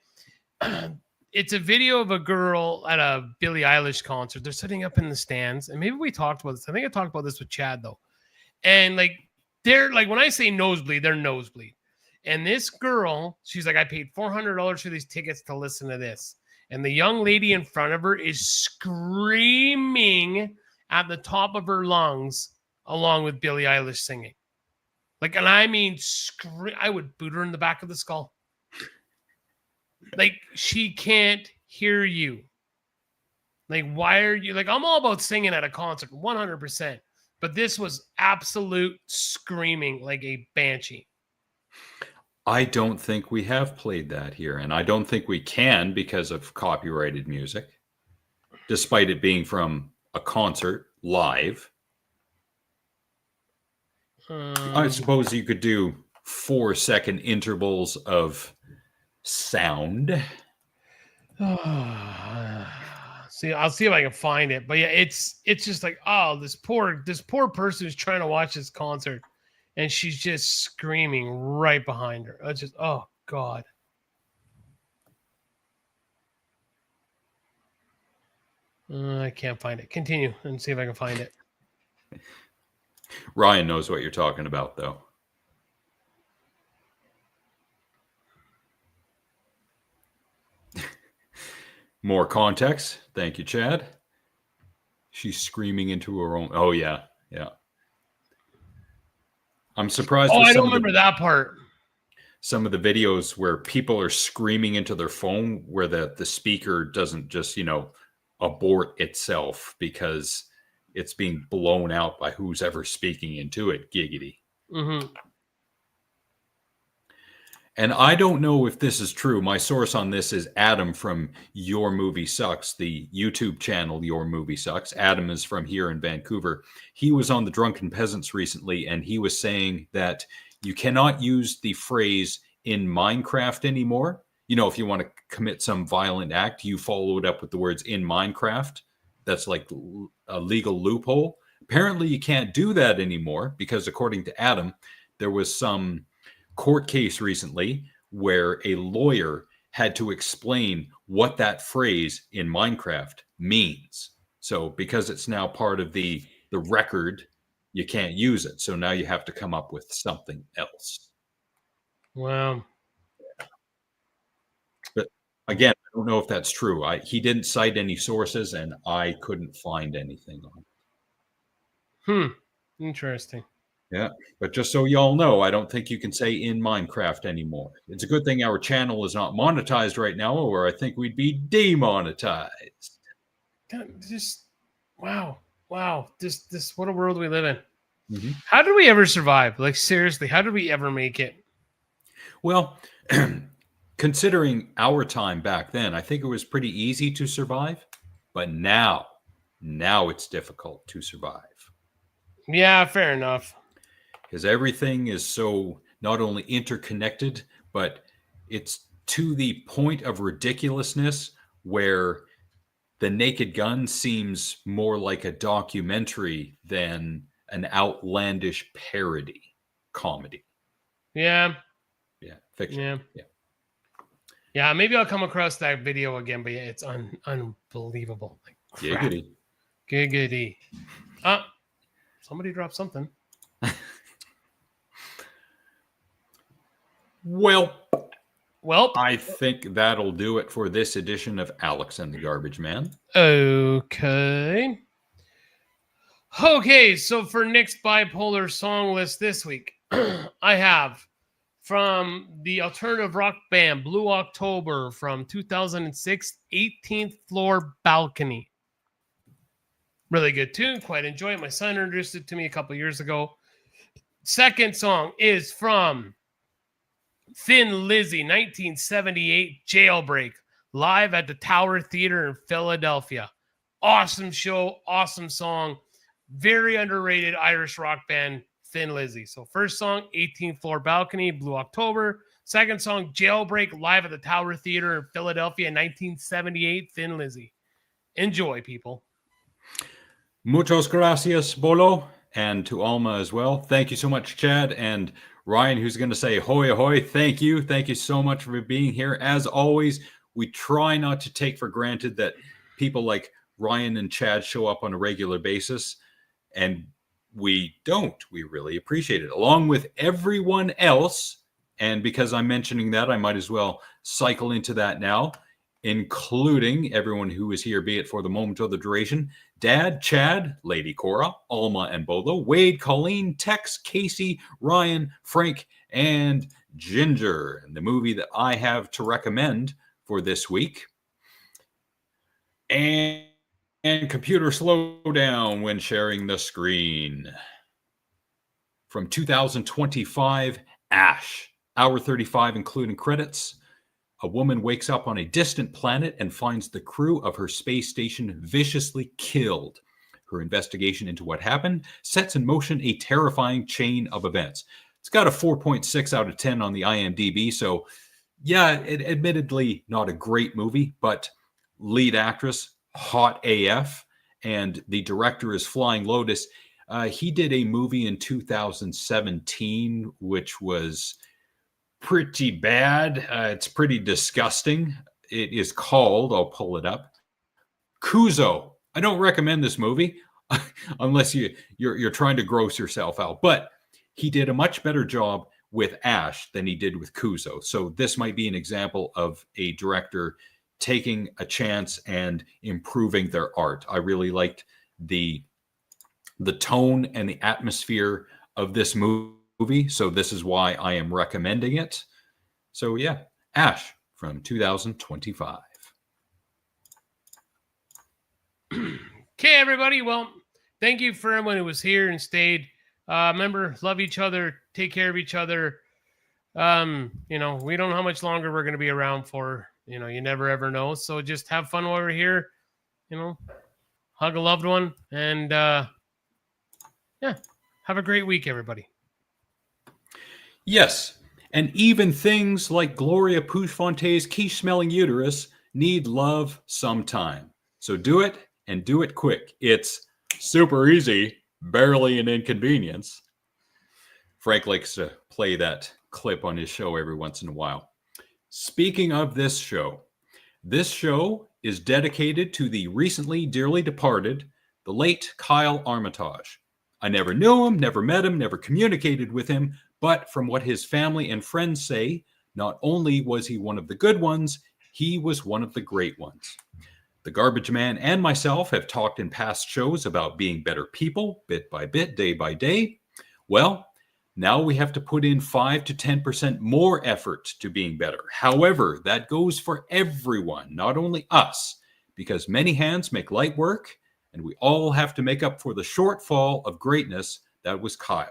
It's a video of a girl at a Billie Eilish concert. They're sitting up in the stands, and maybe we talked about this. I think I talked about this with Chad though. And like they're like, when I say nosebleed, they're nosebleed. And this girl, she's like, I paid $400 for these tickets to listen to this. And the young lady in front of her is screaming at the top of her lungs along with Billie Eilish singing. Like, and I mean, I would boot her in the back of the skull. Like, she can't hear you. Like, why are you... Like, I'm all about singing at a concert, 100%. But this was absolute screaming like a banshee. I don't think we have played that here. And I don't think we can because of copyrighted music. Despite it being from a concert live. I suppose you could do 4-second intervals of sound. See, I'll see if I can find it. But yeah, it's just like, oh, this poor person who's trying to watch this concert, and she's just screaming right behind her. It's just, oh God. I can't find it. Continue and see if I can find it. Ryan knows what you're talking about, though. More context. Thank you, Chad. She's screaming into her own... Oh, yeah. Yeah. I'm surprised. Oh, I don't remember that part. Some of the videos where people are screaming into their phone where the speaker doesn't just, abort itself because it's being blown out by who's ever speaking into it. Giggity. Mm-hmm. And I don't know if this is true. My source on this is Adam from Your Movie Sucks, the YouTube channel Your Movie Sucks. Adam is from here in Vancouver. He was on the Drunken Peasants recently, and he was saying that you cannot use the phrase in Minecraft anymore. If you want to commit some violent act, you follow it up with the words in Minecraft. That's like a legal loophole. Apparently, you can't do that anymore because, according to Adam, there was some court case recently where a lawyer had to explain what that phrase in Minecraft means. So because it's now part of the the record, you can't use it. So now you have to come up with something else. Wow. But again, I don't know if that's true. He didn't cite any sources, and I couldn't find anything on it. Interesting. Yeah, but just so y'all know, I don't think you can say in Minecraft anymore. It's a good thing our channel is not monetized right now, or I think we'd be demonetized. Just wow. This what a world we live in. Mm-hmm. How did we ever survive? Like seriously, how did we ever make it? Well, considering our time back then, I think it was pretty easy to survive, but now it's difficult to survive. Yeah, fair enough. Because everything is so not only interconnected, but it's to the point of ridiculousness where The Naked Gun seems more like a documentary than an outlandish parody comedy. Yeah. Yeah, fiction. Yeah, maybe I'll come across that video again, but yeah, it's unbelievable. Like, crap. Giggity. Somebody dropped something. Well, Well, I think that'll do it for this edition of Alex and the Garbage Man. Okay. Okay, so for Nick's bipolar song list this week, I have from the alternative rock band Blue October from 2006, 18th Floor Balcony. Really good tune. Quite enjoy it. My son introduced it to me a couple years ago. Second song is from Thin Lizzy, 1978, Jailbreak, live at the Tower Theater in Philadelphia. Awesome show, awesome song. Very underrated Irish rock band, Thin Lizzy. So first song, 18th Floor Balcony, Blue October. Second song, Jailbreak, live at the Tower Theater in Philadelphia, 1978, Thin Lizzy. Enjoy, people. Muchas gracias, Bolo, and to Alma as well. Thank you so much, Chad, and Ryan, who's going to say hoy ahoy. Thank you. Thank you so much for being here. As always, we try not to take for granted that people like Ryan and Chad show up on a regular basis, and we don't. We really appreciate it, along with everyone else. And because I'm mentioning that, I might as well cycle into that now, including everyone who is here, be it for the moment or the duration. Dad, Chad, Lady Cora, Alma and Bolo, Wade, Colleen, Tex, Casey, Ryan, Frank, and Ginger. And the movie that I have to recommend for this week. And computer, slow down when sharing the screen. From 2025, Ash, hour 35, including credits. A woman wakes up on a distant planet and finds the crew of her space station viciously killed. Her investigation into what happened sets in motion a terrifying chain of events. It's got a 4.6 out of 10 on the IMDb, so yeah, admittedly not a great movie, but lead actress, hot AF, and the director is Flying Lotus. He did a movie in 2017, which was pretty bad. It's pretty disgusting. It is called, I'll pull it up, Kuzo. I don't recommend this movie unless you're trying to gross yourself out. But he did a much better job with Ash than he did with Kuzo. So this might be an example of a director taking a chance and improving their art. I really liked the tone and the atmosphere of this movie. So this is why I am recommending it. So yeah, Ash from 2025. Okay, everybody. Well, thank you for everyone who was here and stayed. Remember, love each other, take care of each other. We don't know how much longer we're going to be around for. You never ever know. So just have fun while we're here. Hug a loved one, and have a great week, everybody. Yes, and even things like Gloria Pouchfonte's quiche-smelling uterus need love sometime. So do it, and do it quick. It's super easy, barely an inconvenience. Frank likes to play that clip on his show every once in a while. Speaking of this show is dedicated to the recently dearly departed the late Kyle Armitage. I never knew him, never met him, never communicated with him, but from what his family and friends say, not only was he one of the good ones, he was one of the great ones. The Garbage Man and myself have talked in past shows about being better people, bit by bit, day by day. Well, now we have to put in 5 to 10% more effort to being better. However, that goes for everyone, not only us, because many hands make light work, and we all have to make up for the shortfall of greatness that was Kyle.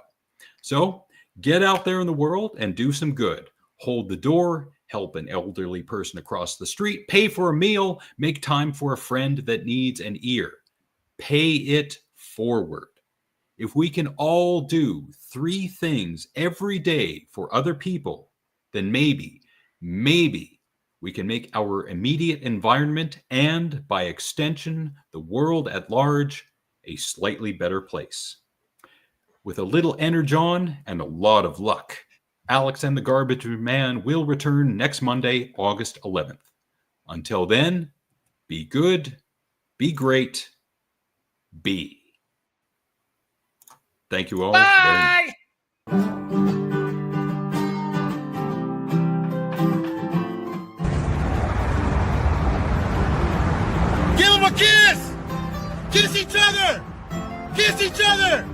So get out there in the world and do some good. Hold the door, help an elderly person across the street, pay for a meal, make time for a friend that needs an ear. Pay it forward. If we can all do 3 things every day for other people, then maybe we can make our immediate environment and, by extension, the world at large, a slightly better place. With a little energon and a lot of luck, Alex and the Garbage Man will return next Monday, August 11th. Until then, be good, be great, be. Thank you all very much. Give them a kiss! Kiss each other! Kiss each other!